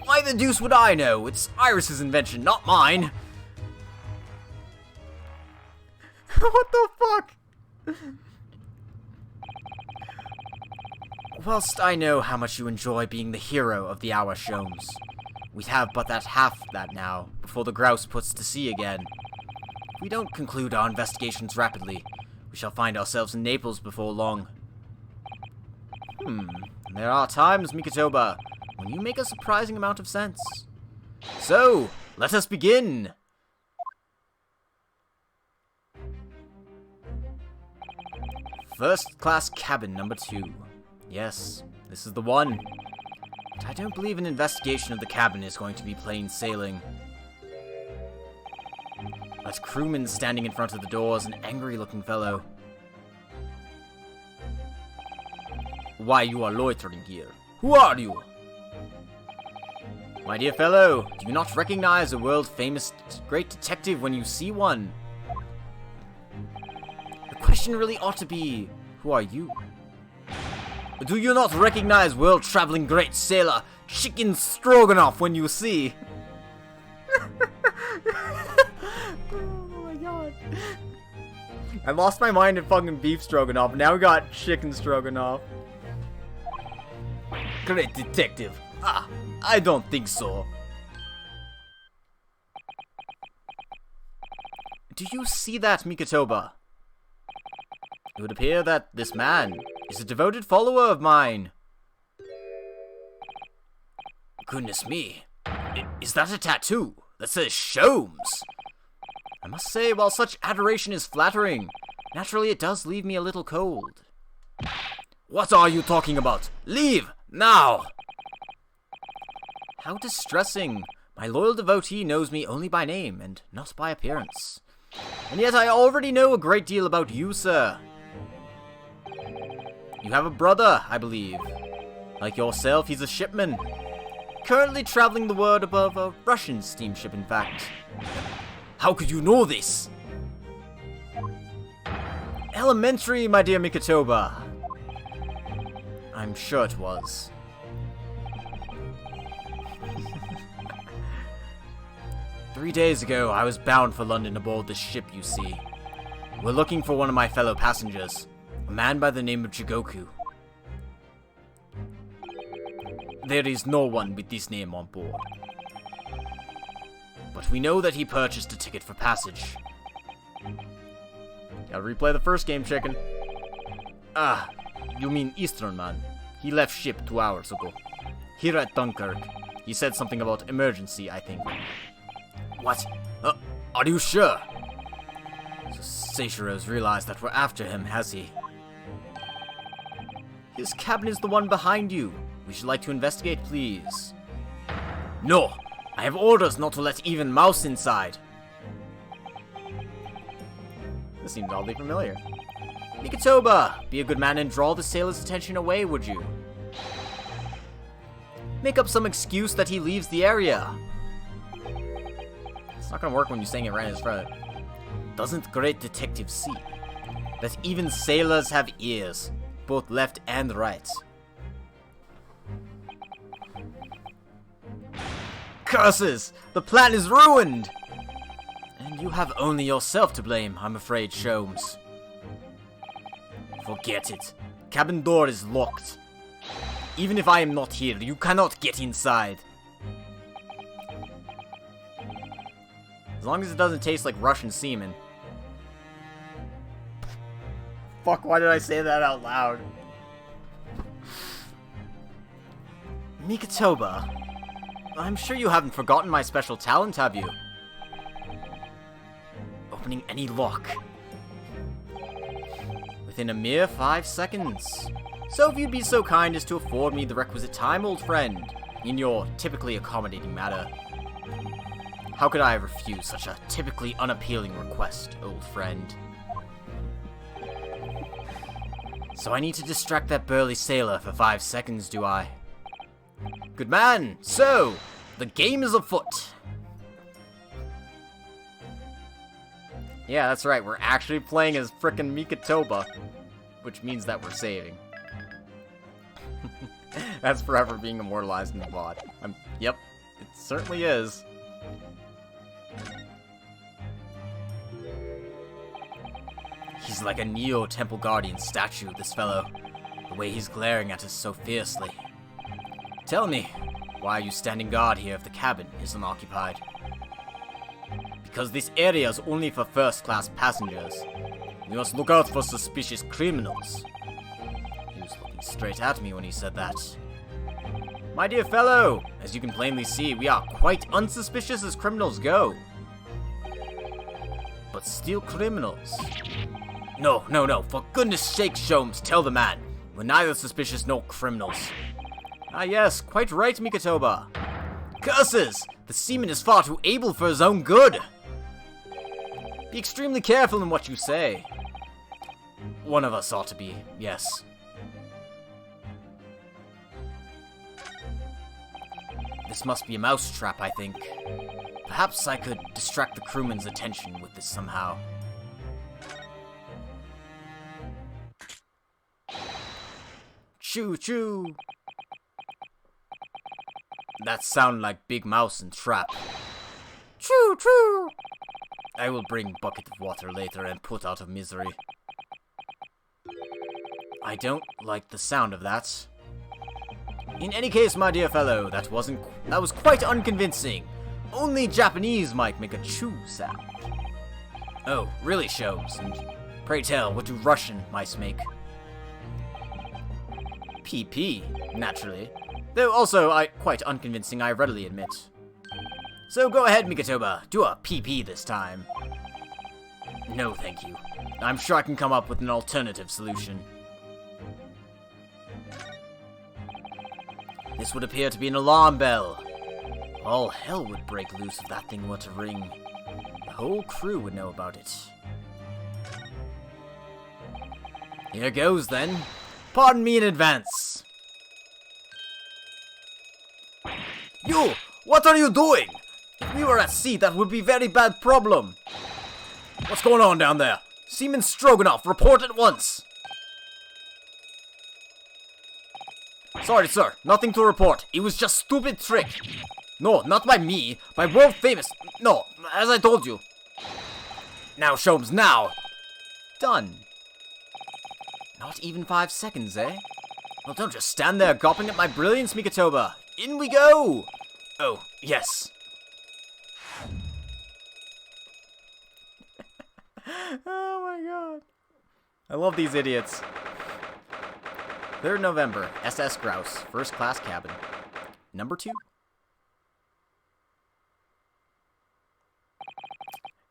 Why the deuce would I know? It's Iris's invention, not mine. What the fuck? Whilst I know how much you enjoy being the hero of the hour, Sholmes, we have but that half that now, before the grouse puts to sea again. If we don't conclude our investigations rapidly, we shall find ourselves in Naples before long. There are times, Mikotoba, when you make a surprising amount of sense. So, let us begin! First class cabin number 2. Yes, this is the one. But I don't believe an investigation of the cabin is going to be plain sailing. That crewman standing in front of the door is an angry-looking fellow. Why you are loitering here? Who are you? My dear fellow, do you not recognize a world-famous great detective when you see one? The question really ought to be, who are you? Do you not recognize world-traveling great sailor Chicken Stroganoff when you see? Oh my god. I lost my mind in fucking beef stroganoff, now we got chicken stroganoff. Great detective. Ah, I don't think so. Do you see that, Mikotoba? It would appear that this man is a devoted follower of mine. Goodness me. Is that a tattoo that says Sholmes? I must say, while such adoration is flattering, naturally it does leave me a little cold. What are you talking about? Leave! Now! How distressing. My loyal devotee knows me only by name, and not by appearance. And yet I already know a great deal about you, sir. You have a brother, I believe. Like yourself, he's a shipman. Currently traveling the world above a Russian steamship, in fact. How could you know this? Elementary, my dear Mikotoba. I'm sure it was. Three days ago, I was bound for London aboard this ship you see. We're looking for one of my fellow passengers, a man by the name of Jigoku. There is no one with this name on board. but we know that he purchased a ticket for passage. Gotta replay the first game, chicken. Ah, you mean Eastern man. He left ship 2 hours ago. Here at Dunkirk. He said something about emergency, I think. What? Are you sure? So Seichiro's realized that we're after him, has he? His cabin is the one behind you. We should like to investigate, please. No! I have orders not to let even mouse inside. This seems oddly familiar. Mikitoba! Be a good man and draw the sailor's attention away, would you? Make up some excuse that he leaves the area. It's not gonna work when you're saying it right in his front. Doesn't great detectives see that even sailors have ears, both left and right? Curses! The plan is ruined! And you have only yourself to blame, I'm afraid, Sholmes. Forget it. Cabin door is locked. Even if I am not here, you cannot get inside. As long as it doesn't taste like Russian semen. Fuck, why did I say that out loud? Mikitoba, I'm sure you haven't forgotten my special talent, have you? Opening any lock. Within a mere 5 seconds. So if you'd be so kind as to afford me the requisite time, old friend, in your typically accommodating manner. How could I refuse such a typically unappealing request, old friend? So I need to distract that burly sailor for 5 seconds, do I? Good man! So, the game is afoot! Yeah, that's right, we're actually playing as frickin' Mikitoba, which means that we're saving. That's forever being immortalized in the VOD. Yep, it certainly is. He's like a Neo Temple Guardian statue, this fellow. The way he's glaring at us so fiercely. Tell me, why are you standing guard here if the cabin isn't occupied? Because this area is only for first-class passengers. We must look out for suspicious criminals. He was looking straight at me when he said that. My dear fellow, as you can plainly see, we are quite unsuspicious as criminals go. But still criminals. No, for goodness sake, Sholmes, tell the man. We're neither suspicious nor criminals. Ah yes, quite right, Mikitoba. Curses! The seaman is far too able for his own good. Be extremely careful in what you say. One of us ought to be, yes. This must be a mousetrap, I think. Perhaps I could distract the crewman's attention with this somehow. Choo-choo! That sound like Big Mouse and Trap. Choo-choo! I will bring bucket of water later and put out of misery. I don't like the sound of that. In any case, my dear fellow, that was quite unconvincing. Only Japanese might make a choo sound. Oh, really, Sholmes? And pray tell, what do Russian mice make? PP, naturally. Though also, quite unconvincing, I readily admit. So go ahead, Mikitoba, do a PP this time. No, thank you. I'm sure I can come up with an alternative solution. This would appear to be an alarm bell. All hell would break loose if that thing were to ring. The whole crew would know about it. Here goes, then. Pardon me in advance. You! What are you doing? If we were at sea, that would be a very bad problem. What's going on down there? Seaman Stroganoff, report at once. Sorry, sir. Nothing to report. It was just stupid trick. No, not by me. By world famous. No, as I told you. Now, Sholmes, now. Done. Not even 5 seconds, eh? Well, don't just stand there gawping at my brilliance, Mikitoba. In we go! Oh, yes. Oh my god. I love these idiots. 3rd November, SS Grouse, first class cabin. Number 2.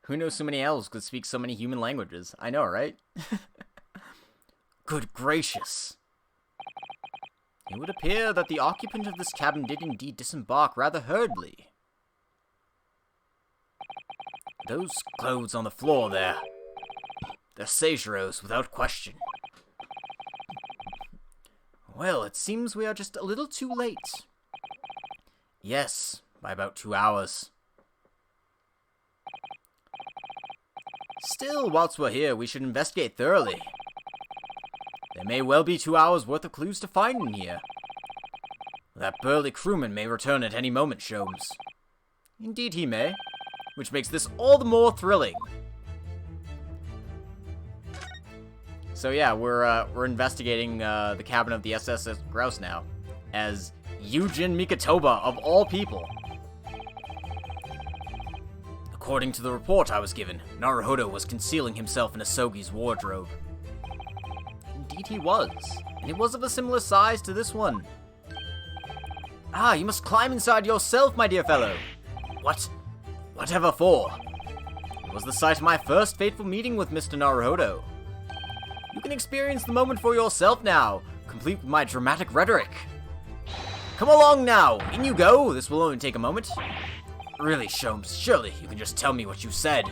Who knows so many elves could speak so many human languages? I know, right? Good gracious. It would appear that the occupant of this cabin did indeed disembark rather hurriedly. Those clothes on the floor there. They're Seijiro's, without question. Well, it seems we are just a little too late. Yes, by about 2 hours. Still, whilst we're here, we should investigate thoroughly. There may well be 2 hours worth of clues to find in here. That burly crewman may return at any moment, Sholmes. Indeed he may, which makes this all the more thrilling. So yeah, we're investigating the cabin of the SS Grouse now, as Yujin Mikotoba of all people. According to the report I was given, Naruhodo was concealing himself in Asogi's wardrobe. Indeed he was, and it was of a similar size to this one. Ah, you must climb inside yourself, my dear fellow. What? Whatever for? It was the site of my first fateful meeting with Mr. Naruhodo. You can experience the moment for yourself now, complete with my dramatic rhetoric. Come along now, in you go, this will only take a moment. Really, Sholmes, surely you can just tell me what you said.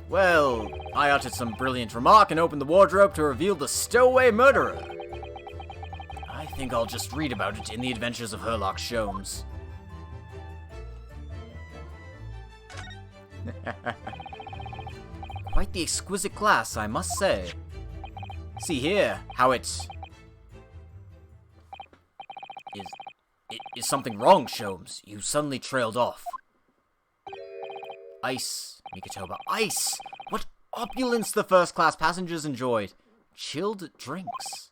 Well, I uttered some brilliant remark and opened the wardrobe to reveal the stowaway murderer. I think I'll just read about it in the Adventures of Herlock Sholmes. Quite the exquisite glass, I must say. See here, how Is something wrong, Sholmes? You suddenly trailed off. Ice, Mikotoba, ice! What opulence the first-class passengers enjoyed. Chilled drinks.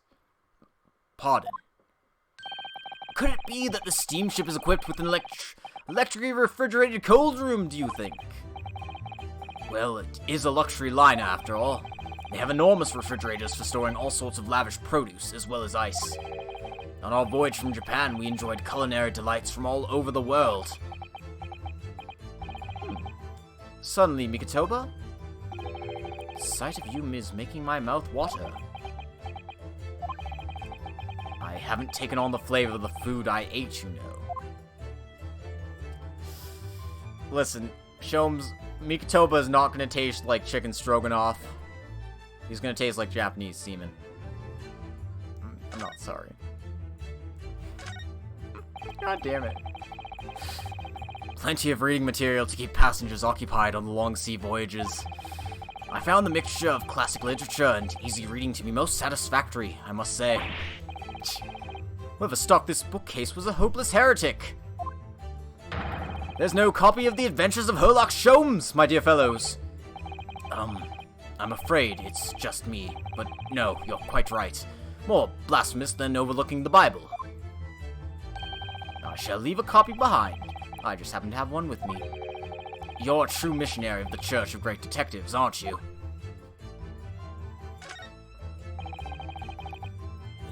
Pardon. Could it be that the steamship is equipped with an electrically refrigerated cold room, do you think? Well, it is a luxury liner, after all. They have enormous refrigerators for storing all sorts of lavish produce, as well as ice. On our voyage from Japan, we enjoyed culinary delights from all over the world. Suddenly, Mikotoba, the sight of you is making my mouth water. I haven't taken on the flavor of the food I ate, you know. Listen, Sholmes, Mikotoba is not going to taste like chicken stroganoff. He's going to taste like Japanese semen. I'm not sorry. God damn it. Plenty of reading material to keep passengers occupied on the long sea voyages. I found the mixture of classic literature and easy reading to be most satisfactory, I must say. Whoever stocked this bookcase was a hopeless heretic. There's no copy of the Adventures of Herlock Sholmes, my dear fellows. I'm afraid it's just me, but no, you're quite right. More blasphemous than overlooking the Bible. I shall leave a copy behind. I just happen to have one with me. You're a true missionary of the Church of Great Detectives, aren't you?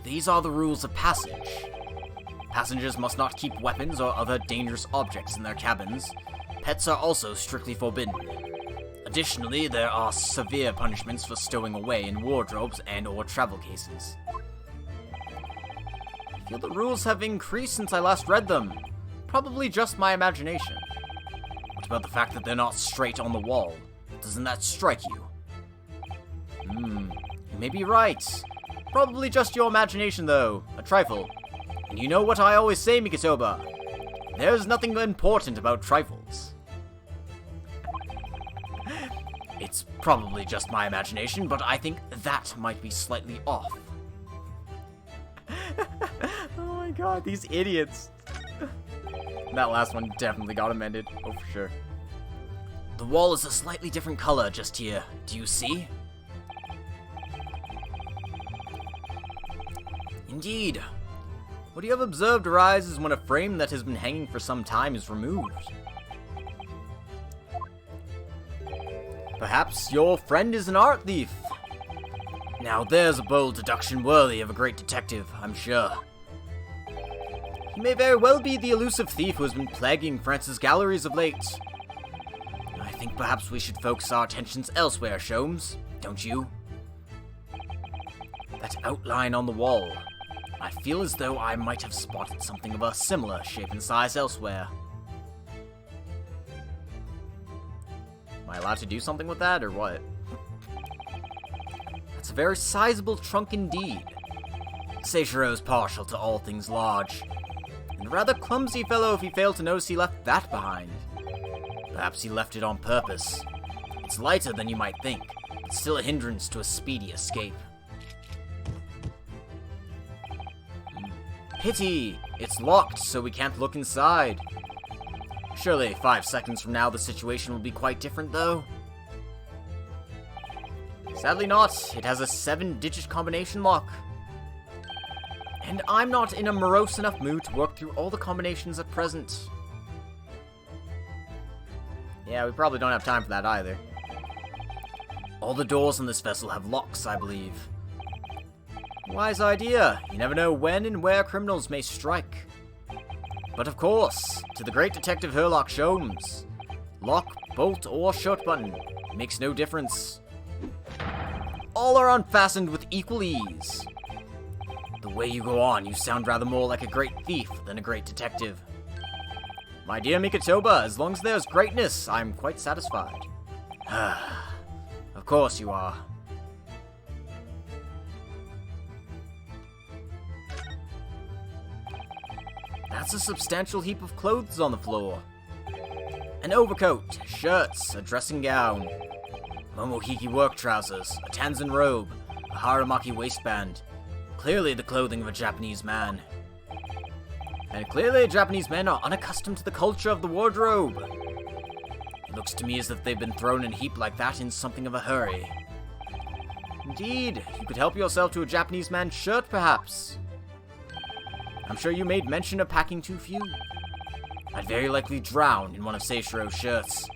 These are the rules of passage. Passengers must not keep weapons or other dangerous objects in their cabins. Pets are also strictly forbidden. Additionally, there are severe punishments for stowing away in wardrobes and/or travel cases. I feel the rules have increased since I last read them. Probably just my imagination. What about the fact that they're not straight on the wall? Doesn't that strike you? You may be right. Probably just your imagination, though. A trifle. And you know what I always say, Mikotoba. There's nothing important about trifles. It's probably just my imagination, but I think that might be slightly off. Oh my god, these idiots. That last one definitely got amended. Oh, for sure. The wall is a slightly different color just here. Do you see? Indeed. What you have observed arises when a frame that has been hanging for some time is removed. Perhaps your friend is an art thief. Now there's a bold deduction worthy of a great detective, I'm sure. He may very well be the elusive thief who has been plaguing France's galleries of late. I think perhaps we should focus our attentions elsewhere, Sholmes, don't you? That outline on the wall. I feel as though I might have spotted something of a similar shape and size elsewhere. Am I allowed to do something with that, or what? That's a very sizable trunk indeed. Seichiro's partial to all things large, and a rather clumsy fellow if he failed to notice he left that behind. Perhaps he left it on purpose. It's lighter than you might think, but still a hindrance to a speedy escape. Pity! It's locked, so we can't look inside. Surely 5 seconds from now the situation will be quite different, though. Sadly not. It has a 7-digit combination lock. And I'm not in a morose enough mood to work through all the combinations at present. Yeah, we probably don't have time for that either. All the doors on this vessel have locks, I believe. Wise idea. You never know when and where criminals may strike. But of course, to the great detective Herlock Sholmes, lock, bolt, or shut button makes no difference. All are unfastened with equal ease. The way you go on, you sound rather more like a great thief than a great detective. My dear Mikotoba, as long as there's greatness, I'm quite satisfied. Of course you are. That's a substantial heap of clothes on the floor. An overcoat, shirts, a dressing gown, Momohiki work trousers, a Tanzan robe, a Haramaki waistband. Clearly the clothing of a Japanese man. And clearly Japanese men are unaccustomed to the culture of the wardrobe. It looks to me as if they've been thrown in a heap like that in something of a hurry. Indeed, you could help yourself to a Japanese man's shirt, perhaps. I'm sure you made mention of packing too few. I'd very likely drown in one of Seichiro's shirts.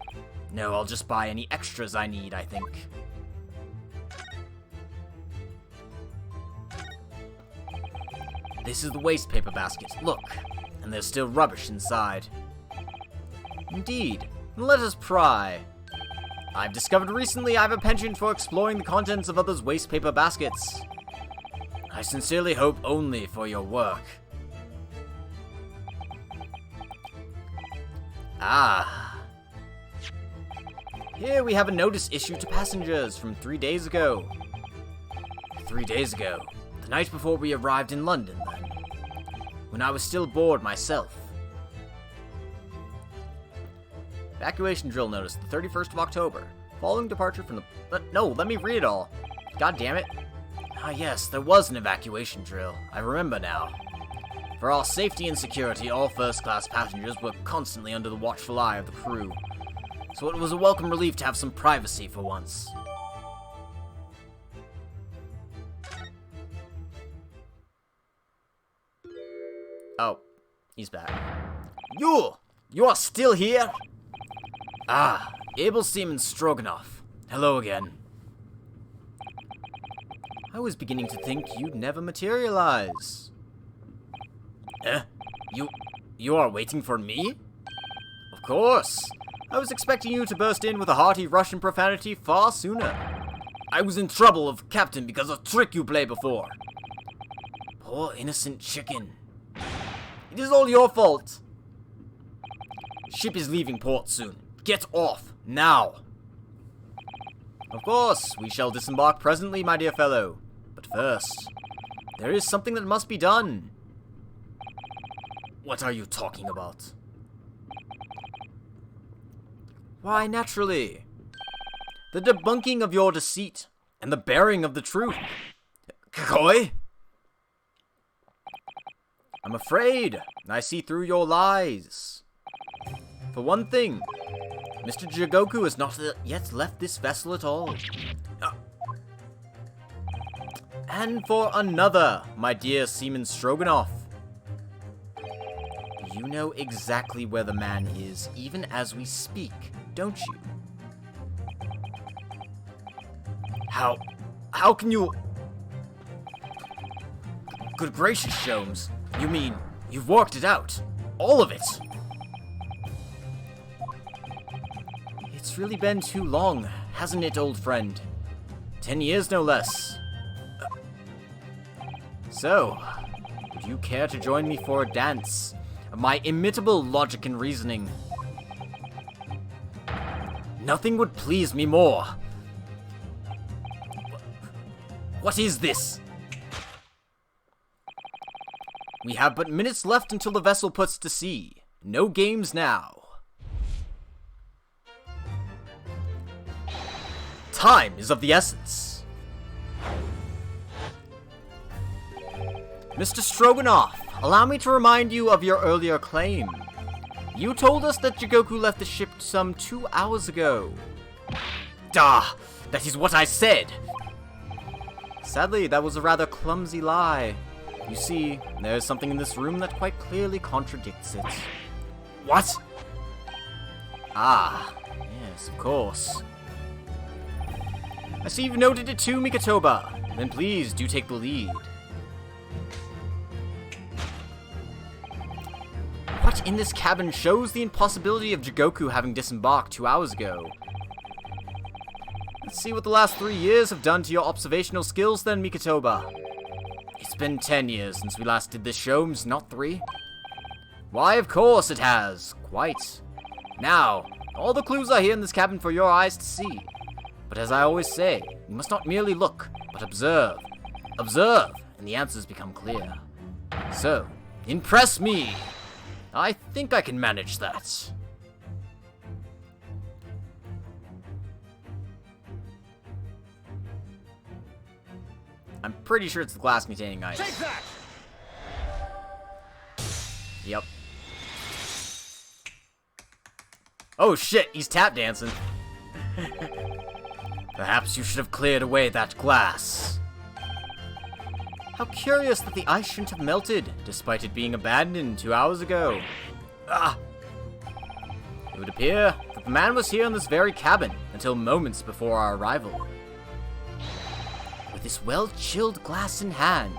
No, I'll just buy any extras I need, I think. This is the waste paper basket, look. And there's still rubbish inside. Indeed. Let us pry. I've discovered recently I have a penchant for exploring the contents of others' waste paper baskets. I sincerely hope only for your work. Ah. Here we have a notice issued to passengers from 3 days ago. 3 days ago. The night before we arrived in London, then. When I was still aboard myself. Evacuation drill notice, the 31st of October. Following departure from the... no, let me read it all. God damn it. Ah yes, there was an evacuation drill. I remember now. For our safety and security, all first-class passengers were constantly under the watchful eye of the crew. So it was a welcome relief to have some privacy for once. Oh, he's back. You are still here? Ah, Able Seaman Stroganoff. Hello again. I was beginning to think you'd never materialize. You are waiting for me? Of course. I was expecting you to burst in with a hearty Russian profanity far sooner. I was in trouble of Captain because of a trick you played before. Poor innocent chicken. It is all your fault. Ship is leaving port soon. Get off, now. Of course, we shall disembark presently, my dear fellow. But first, there is something that must be done. What are you talking about? Why, naturally. The debunking of your deceit, and the bearing of the truth. Kakoi? I'm afraid I see through your lies. For one thing, Mr. Jigoku has not yet left this vessel at all. And for another, my dear Seaman Stroganoff, you know exactly where the man is, even as we speak, don't you? How can you... Good gracious, Sholmes. You mean, you've worked it out? All of it? It's really been too long, hasn't it, old friend? 10 years, no less. So, would you care to join me for a dance of my imitable logic and reasoning? Nothing would please me more. What is this? We have but minutes left until the vessel puts to sea. No games now. Time is of the essence. Mr. Stroganoff, allow me to remind you of your earlier claim. You told us that Jigoku left the ship some 2 hours ago. Duh! That is what I said! Sadly, that was a rather clumsy lie. You see, there's something in this room that quite clearly contradicts it. What? Ah, yes, of course. I see you've noted it too, Mikotoba. Then please, do take the lead. What in this cabin shows the impossibility of Jigoku having disembarked 2 hours ago? Let's see what the last 3 years have done to your observational skills then, Mikotoba. It's been 10 years since we last did this, Sholmes, not 3. Why, of course it has. Quite. Now, all the clues are here in this cabin for your eyes to see. But as I always say, you must not merely look, but observe. Observe, and the answers become clear. So, impress me! I think I can manage that. I'm pretty sure it's the glass containing ice. Take that! Yep. Oh shit, he's tap dancing. Perhaps you should have cleared away that glass. How curious that the ice shouldn't have melted, despite it being abandoned 2 hours ago. Ah! It would appear that the man was here in this very cabin until moments before our arrival. With this well-chilled glass in hand.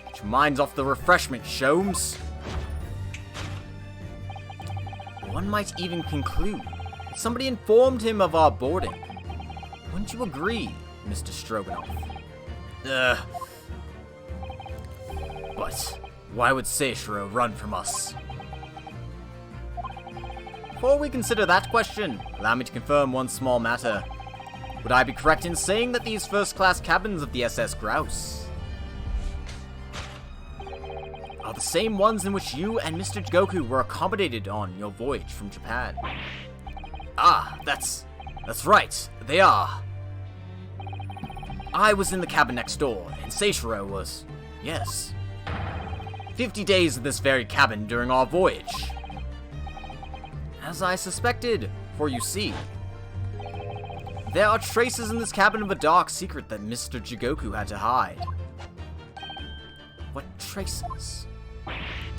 Get your minds off the refreshment, Sholmes. One might even conclude that somebody informed him of our boarding. Wouldn't you agree, Mr. Stroganoff? But why would Seishiro run from us? Before we consider that question, allow me to confirm one small matter. Would I be correct in saying that these first-class cabins of the SS Grouse are the same ones in which you and Mr. Jigoku were accommodated on your voyage from Japan? Ah, that's right, they are. I was in the cabin next door, and Seishiro was, yes. 50 days in this very cabin during our voyage. As I suspected, for you see, there are traces in this cabin of a dark secret that Mr. Jigoku had to hide. What traces?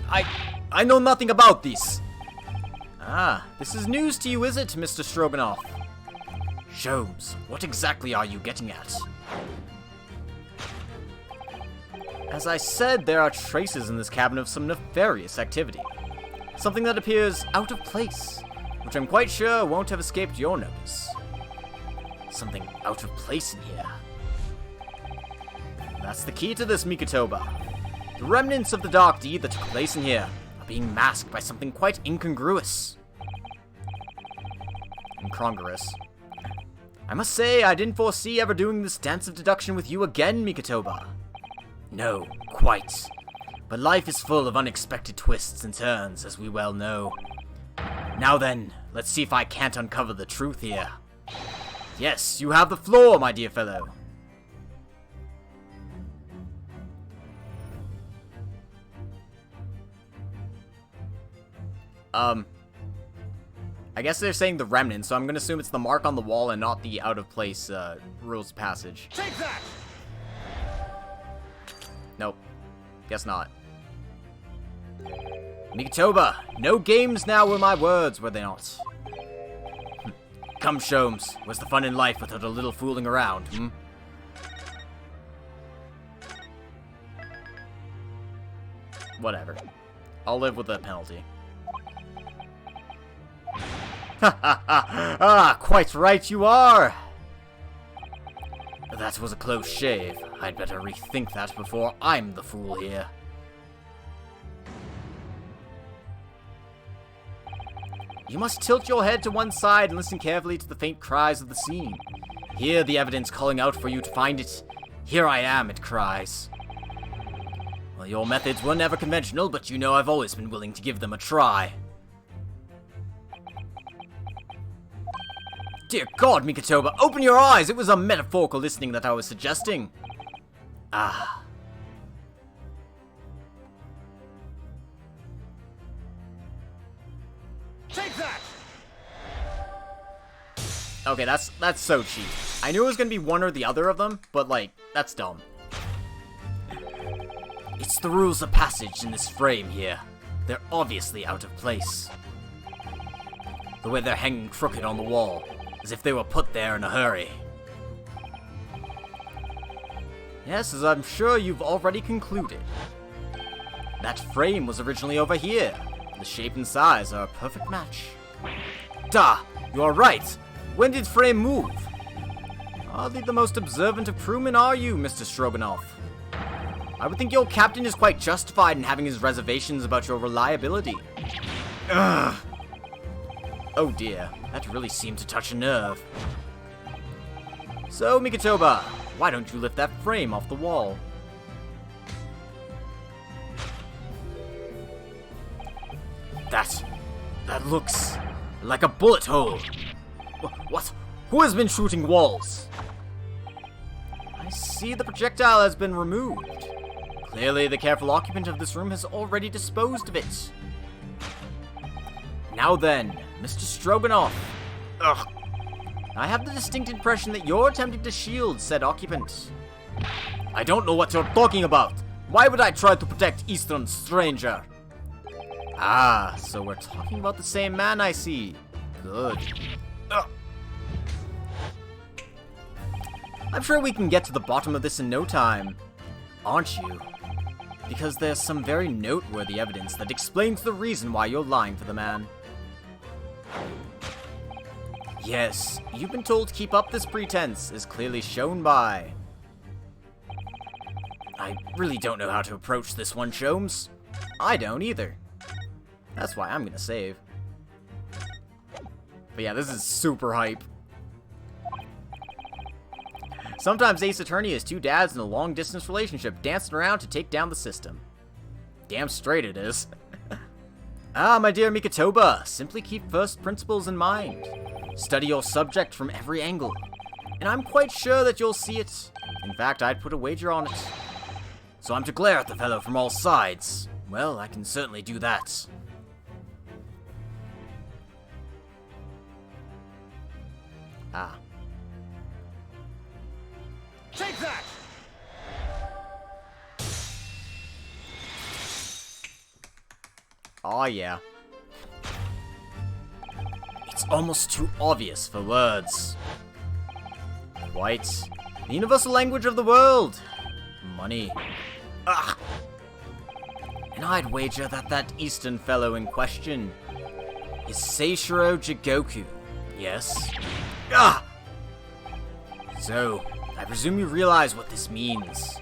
I know nothing about this. Ah, this is news to you, is it, Mr. Stroganoff? Sholmes, what exactly are you getting at? As I said, there are traces in this cabin of some nefarious activity. Something that appears out of place, which I'm quite sure won't have escaped your notice. Something out of place in here. That's the key to this, Mikotoba. The remnants of the dark deed that took place in here are being masked by something quite incongruous. Incongruous. I must say, I didn't foresee ever doing this dance of deduction with you again, Mikotoba. No, quite. But life is full of unexpected twists and turns, as we well know. Now then, let's see if I can't uncover the truth here. Yes, you have the floor, my dear fellow. I guess they're saying the remnant, so I'm gonna assume it's the mark on the wall and not the out-of-place, rules of passage. Take that! Nope. Guess not. Mikotoba, no games now were my words, were they not? Come, Sholmes. Where's the fun in life without a little fooling around, hmm? Whatever. I'll live with the penalty. Ha ha ha! Ah, quite right you are! That was a close shave. I'd better rethink that before I'm the fool here. You must tilt your head to one side and listen carefully to the faint cries of the scene. Hear the evidence calling out for you to find it. Here I am, it cries. Well, your methods were never conventional, but you know I've always been willing to give them a try. Dear God, Mikotoba, open your eyes! It was a metaphorical listening that I was suggesting. Ah. Take that! Okay, that's so cheap. I knew it was gonna be one or the other of them, but like, that's dumb. It's the rules of passage in this frame here. They're obviously out of place. The way they're hanging crooked on the wall, as if they were put there in a hurry. Yes, as I'm sure you've already concluded. That frame was originally over here. The shape and size are a perfect match. Duh! You are right! When did frame move? Hardly the most observant of crewmen are you, Mr. Stroganoff. I would think your captain is quite justified in having his reservations about your reliability. Ugh! Oh dear, that really seemed to touch a nerve. So, Mikotoba, why don't you lift that frame off the wall? That looks like a bullet hole. What? Who has been shooting walls? I see the projectile has been removed. Clearly, the careful occupant of this room has already disposed of it. Now then, Mr. Stroganoff. Ugh. I have the distinct impression that you're attempting to shield said occupant. I don't know what you're talking about. Why would I try to protect Eastern stranger? Ah, so we're talking about the same man, I see. Good. Ugh. I'm sure we can get to the bottom of this in no time. Aren't you? Because there's some very noteworthy evidence that explains the reason why you're lying for the man. Yes, you've been told to keep up this pretense, as clearly shown by... I really don't know how to approach this one, Sholmes. I don't either. That's why I'm gonna save. But yeah, this is super hype. Sometimes Ace Attorney is two dads in a long-distance relationship dancing around to take down the system. Damn straight it is. Ah, my dear Mikotoba, simply keep first principles in mind. Study your subject from every angle. And I'm quite sure that you'll see it. In fact, I'd put a wager on it. So I'm to glare at the fellow from all sides. Well, I can certainly do that. Ah. Take that! Aw, yeah. It's almost too obvious for words. Quite. The universal language of the world. Money. Ugh. And I'd wager that that Eastern fellow in question is Seishiro Jigoku. Yes? Ugh. So, I presume you realize what this means.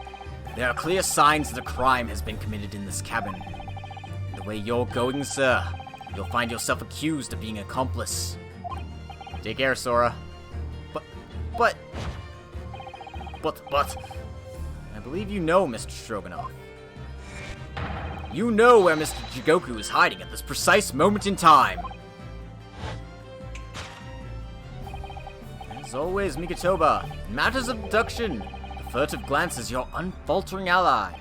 There are clear signs that a crime has been committed in this cabin. The way you're going, sir, you'll find yourself accused of being an accomplice. Take care, Sora. But... I believe you know, Mr. Stroganoff. You know where Mr. Jigoku is hiding at this precise moment in time. As always, Mikotoba, in matters of deduction, the furtive glance is your unfaltering ally.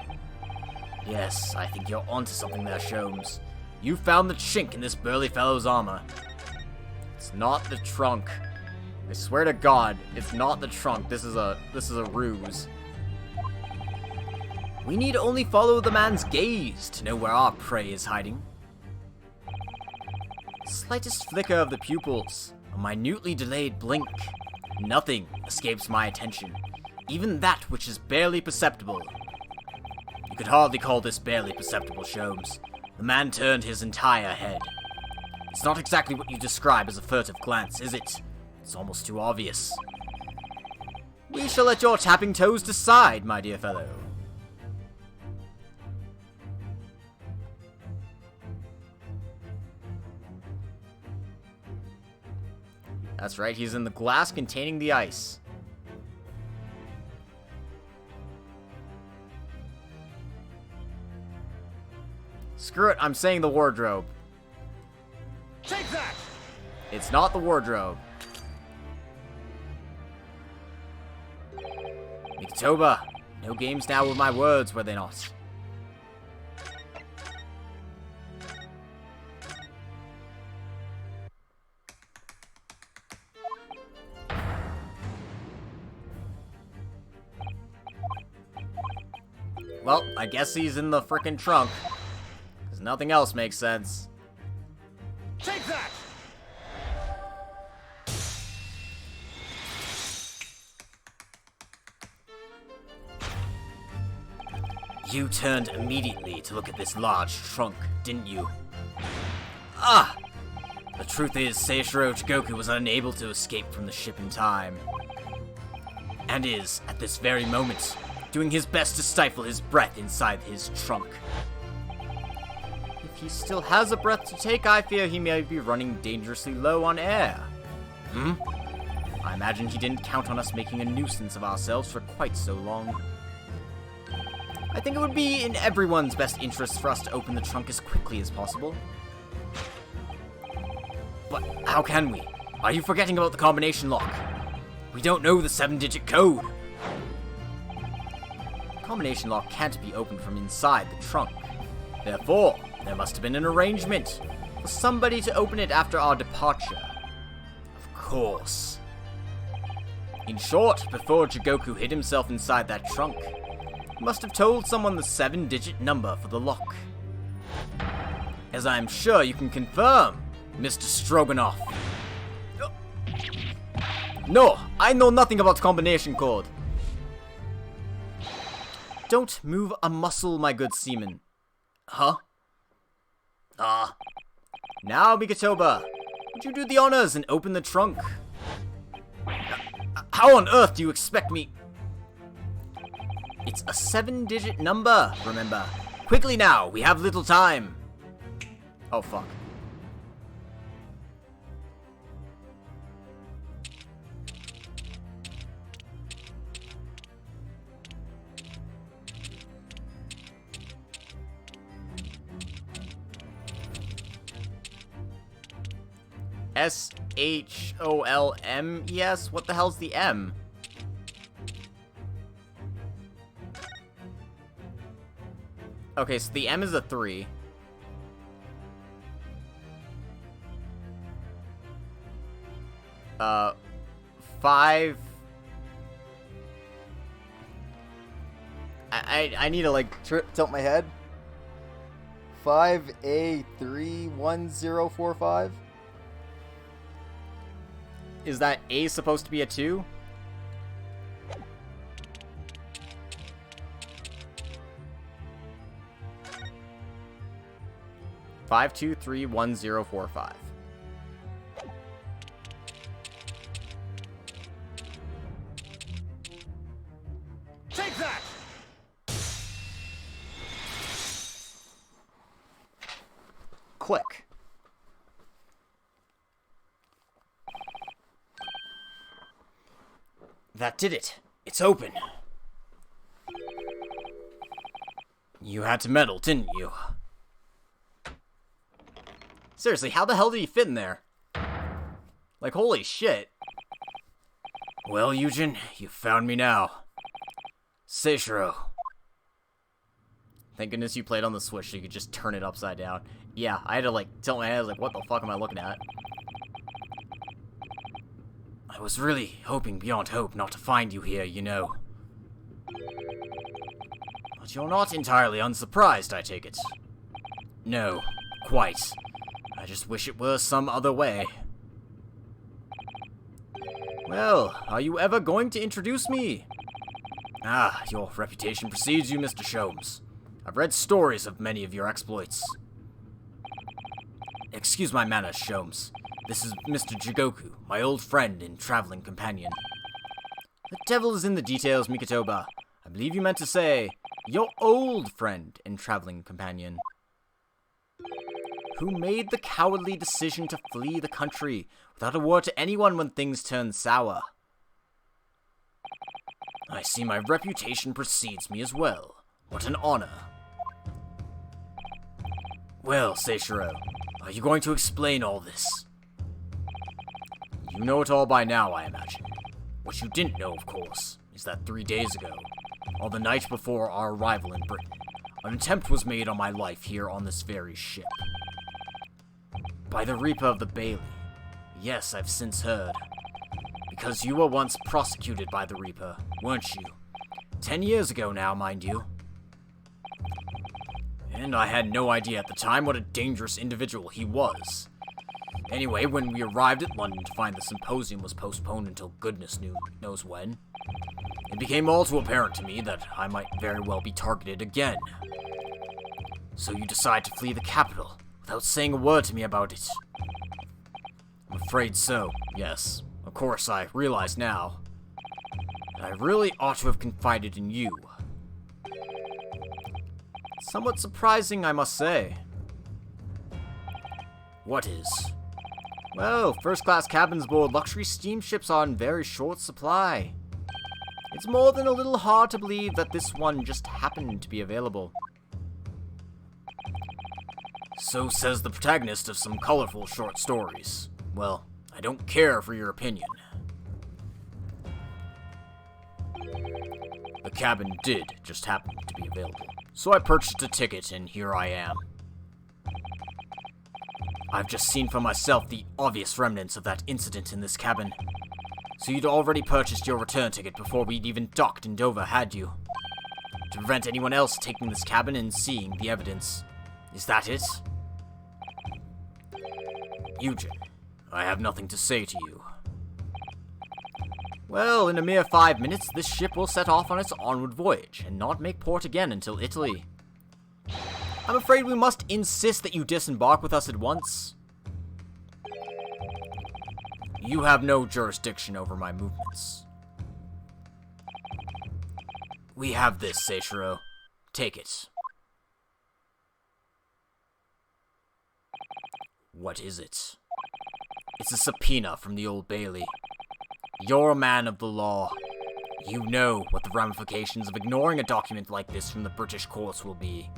Yes, I think you're onto something there, Sholmes. You found the chink in this burly fellow's armor. It's not the trunk. I swear to God, it's not the trunk. This is a ruse. We need only follow the man's gaze to know where our prey is hiding. Slightest flicker of the pupils, A minutely delayed blink. Nothing escapes my attention, even that which is barely perceptible. You could hardly call this barely perceptible, Sholmes. The man turned his entire head. It's not exactly what you describe as a furtive glance, is it? It's almost too obvious. We shall let your tapping toes decide, my dear fellow. That's right, he's in the glass containing the ice. Screw it, I'm saying the wardrobe. Take that! It's not the wardrobe. Mikitoba, no games now with my words, were they not? Well, I guess he's in the frickin' trunk. Because nothing else makes sense. Take that! You turned immediately to look at this large trunk, didn't you? Ah! The truth is, Seishiro Jigoku was unable to escape from the ship in time. And is, at this very moment, doing his best to stifle his breath inside his trunk. If he still has a breath to take, I fear he may be running dangerously low on air. I imagine he didn't count on us making a nuisance of ourselves for quite so long. I think it would be in everyone's best interest for us to open the trunk as quickly as possible. But how can we? Are you forgetting about the combination lock? We don't know the 7-digit code. The combination lock can't be opened from inside the trunk. Therefore, there must have been an arrangement for somebody to open it after our departure. Of course. In short, before Jigoku hid himself inside that trunk, he must have told someone the 7-digit number for the lock. As I'm sure you can confirm, Mr. Stroganoff. No, I know nothing about combination code. Don't move a muscle, my good seaman. Huh? Now, Mikitoba, would you do the honors and open the trunk? How on earth do you expect me? It's a 7-digit number, remember. Quickly now, we have little time. Oh, fuck. S-H-O-L-M? Yes, what the hell's the M? Okay, so the M is a 3. Five. I need to, like, tilt my head. 5A31045? Is that A supposed to be a 2? Five, 2, 3, 1, 0, 4, 5. Take that! Click. That did it. It's open. You had to meddle, didn't you? Seriously, how the hell did he fit in there? Like, holy shit. Well, Eugen, you found me now. Seishiro. Thank goodness you played on the Switch so you could just turn it upside down. Yeah, I had to, like, tilt my head, like, what the fuck am I looking at? I was really hoping beyond hope not to find you here, you know. But you're not entirely unsurprised, I take it. No, quite. I just wish it were some other way. Well, are you ever going to introduce me? Ah, your reputation precedes you, Mr. Sholmes. I've read stories of many of your exploits. Excuse my manners, Sholmes. This is Mr. Jigoku, my old friend and traveling companion. The devil is in the details, Mikotoba. I believe you meant to say, your old friend and traveling companion. Who made the cowardly decision to flee the country without a word to anyone when things turned sour. I see my reputation precedes me as well. What an honor. Well, Seishiro, are you going to explain all this? You know it all by now, I imagine. What you didn't know, of course, is that 3 days ago, on the night before our arrival in Britain, an attempt was made on my life here on this very ship. By the Reaper of the Bailey. Yes, I've since heard. Because you were once prosecuted by the Reaper, weren't you? 10 years ago now, mind you. And I had no idea at the time what a dangerous individual he was. Anyway, when we arrived at London to find the symposium was postponed until goodness knows when, it became all too apparent to me that I might very well be targeted again. So you decide to flee the capital, without saying a word to me about it. I'm afraid so, yes. Of course, I realize now that I really ought to have confided in you. Somewhat surprising, I must say. What is? Well, first-class cabins aboard luxury steamships are in very short supply. It's more than a little hard to believe that this one just happened to be available. So says the protagonist of some colorful short stories. Well, I don't care for your opinion. The cabin did just happen to be available, so I purchased a ticket and here I am. I've just seen for myself the obvious remnants of that incident in this cabin. So you'd already purchased your return ticket before we'd even docked in Dover, had you? To prevent anyone else taking this cabin and seeing the evidence. Is that it? Eugen, I have nothing to say to you. Well, in a mere 5 minutes, this ship will set off on its onward voyage, and not make port again until Italy. I'm afraid we must insist that you disembark with us at once. You have no jurisdiction over my movements. We have this, Seishiro. Take it. What is it? It's a subpoena from the Old Bailey. You're a man of the law. You know what the ramifications of ignoring a document like this from the British courts will be.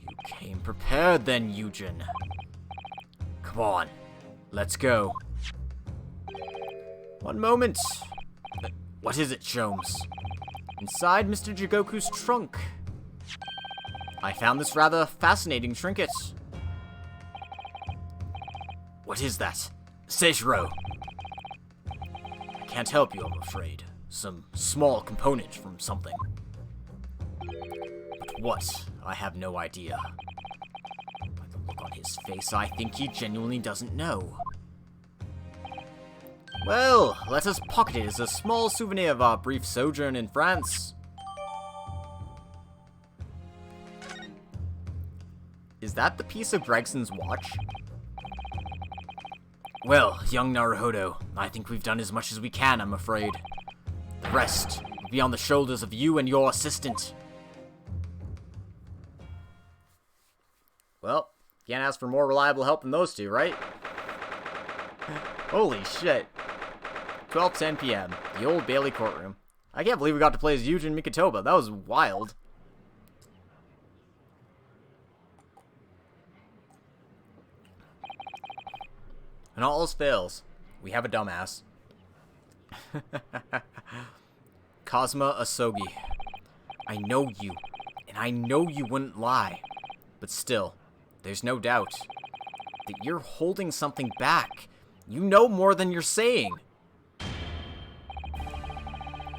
You came prepared then, Eugen. Come on, let's go. One moment. What is it, Sholmes? Inside Mr. Jigoku's trunk. I found this rather fascinating trinket. What is that? Seishiro! I can't help you, I'm afraid. Some small component from something. But what? I have no idea. By the look on his face, I think he genuinely doesn't know. Well, let us pocket it as a small souvenir of our brief sojourn in France. Is that the piece of Gregson's watch? Well, young Naruhodo, I think we've done as much as we can, I'm afraid. The rest will be on the shoulders of you and your assistant. Well, can't ask for more reliable help than those two, right? Holy shit. 12:10 p.m., the Old Bailey courtroom. I can't believe we got to play as Eugen Mikotoba. That was wild. And all else fails, we have a dumbass. Cosma Asogi. I know you, and I know you wouldn't lie. But still, there's no doubt that you're holding something back. You know more than you're saying.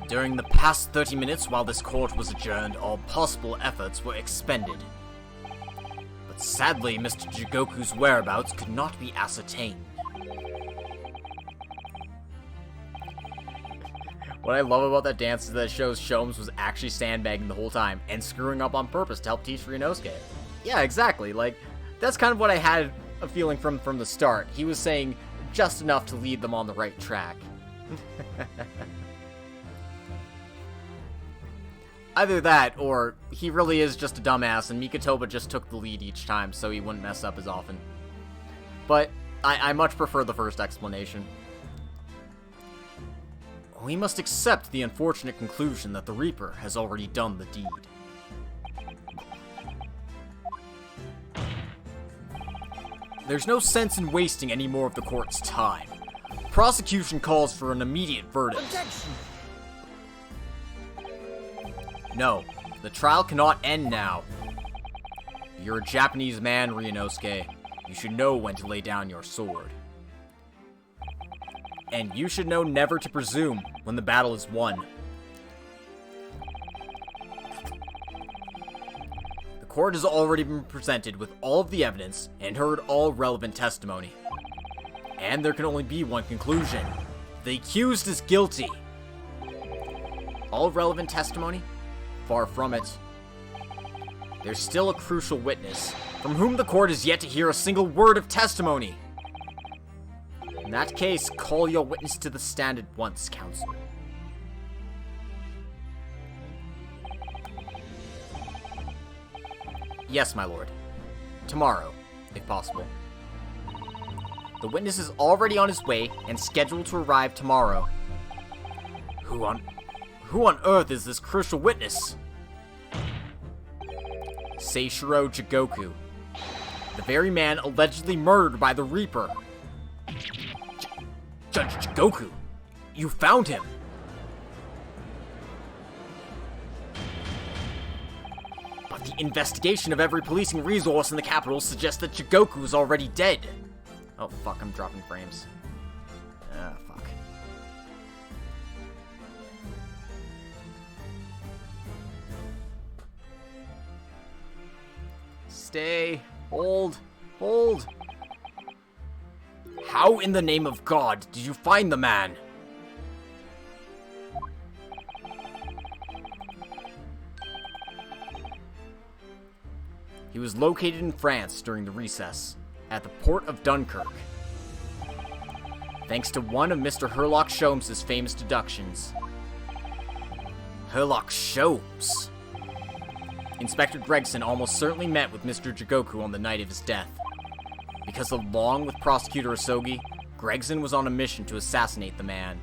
During the past 30 minutes while this court was adjourned, all possible efforts were expended. But sadly, Mr. Jigoku's whereabouts could not be ascertained. What I love about that dance is that it shows Sholmes was actually sandbagging the whole time and screwing up on purpose to help teach Ryunosuke. Yeah, exactly. Like, that's kind of what I had a feeling from the start. He was saying just enough to lead them on the right track. Either that, or he really is just a dumbass and Mikotoba just took the lead each time so he wouldn't mess up as often. But I much prefer the first explanation. We must accept the unfortunate conclusion that the Reaper has already done the deed. There's no sense in wasting any more of the court's time. Prosecution calls for an immediate verdict. Objection! No, the trial cannot end now. You're a Japanese man, Ryunosuke. You should know when to lay down your sword. And you should know never to presume when the battle is won. The court has already been presented with all of the evidence and heard all relevant testimony. And there can only be one conclusion. The accused is guilty. All relevant testimony? Far from it. There's still a crucial witness, from whom the court has yet to hear a single word of testimony. In that case, call your witness to the stand at once, counsel. Yes, my lord. Tomorrow, if possible. The witness is already on his way and scheduled to arrive tomorrow. Who on earth is this crucial witness? Seishiro Jigoku, the very man allegedly murdered by the Reaper. Judge Jigoku, you found him. But the investigation of every policing resource in the capital suggests that Jigoku is already dead. Oh fuck, I'm dropping frames. Ah, fuck. Stay. Hold. Hold. How in the name of God did you find the man? He was located in France during the recess, at the port of Dunkirk. Thanks to one of Mr. Herlock Sholmes' famous deductions. Herlock Sholmes? Inspector Gregson almost certainly met with Mr. Jigoku on the night of his death, because along with Prosecutor Asogi, Gregson was on a mission to assassinate the man.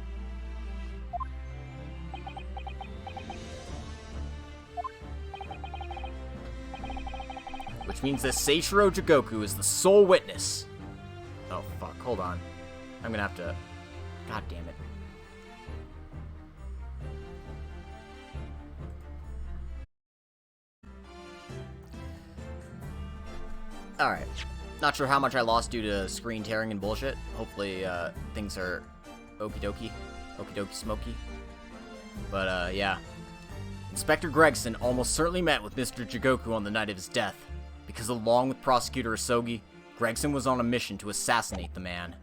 Which means that Seishiro Jigoku is the sole witness. Oh fuck, hold on. I'm gonna have to... God damn it. Alright. Not sure how much I lost due to screen tearing and bullshit. Hopefully, things are okie dokie. Okie dokie smoky. But, yeah. Inspector Gregson almost certainly met with Mr. Jigoku on the night of his death, because along with Prosecutor Asogi, Gregson was on a mission to assassinate the man.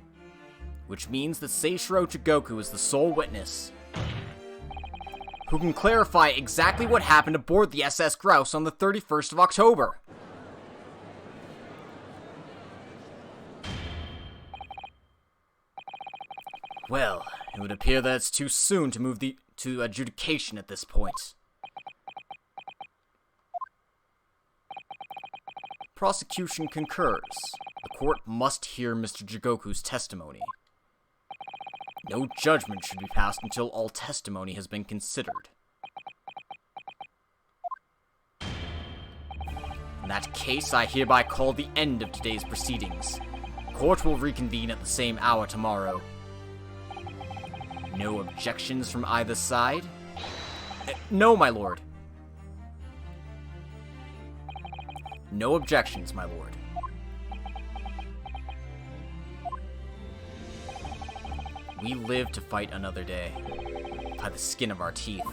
Which means that Seishiro Jigoku is the sole witness, who can clarify exactly what happened aboard the SS Grouse on the 31st of October. Well, it would appear that it's too soon to move to adjudication at this point. Prosecution concurs. The court must hear Mr. Jigoku's testimony. No judgment should be passed until all testimony has been considered. In that case, I hereby call the end of today's proceedings. Court will reconvene at the same hour tomorrow. No objections from either side? No, my lord. No objections, my lord. We live to fight another day, by the skin of our teeth.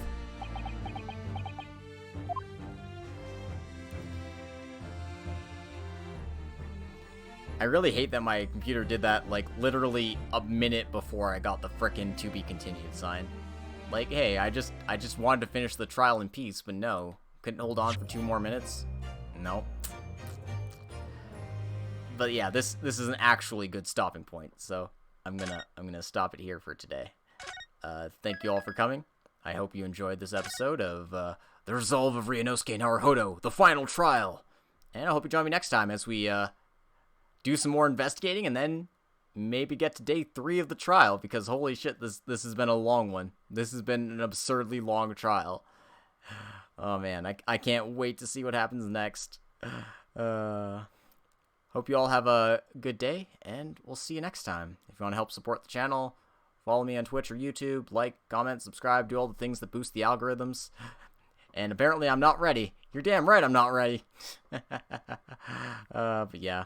I really hate that my computer did that, like, literally a minute before I got the frickin' to be continued sign. Like, hey, I just wanted to finish the trial in peace, but no. Couldn't hold on for 2 more minutes? Nope. But yeah, this is an actually good stopping point, so I'm gonna stop it here for today. Thank you all for coming. I hope you enjoyed this episode of The Resolve of Ryunosuke Naruhodo, the final trial. And I hope you join me next time as we do some more investigating and then maybe get to day 3 of the trial, because holy shit, this has been a long one. This has been an absurdly long trial. Oh man, I can't wait to see what happens next. Hope you all have a good day, and we'll see you next time. If you want to help support the channel, follow me on Twitch or YouTube, like, comment, subscribe, do all the things that boost the algorithms. And apparently I'm not ready. You're damn right I'm not ready. But yeah.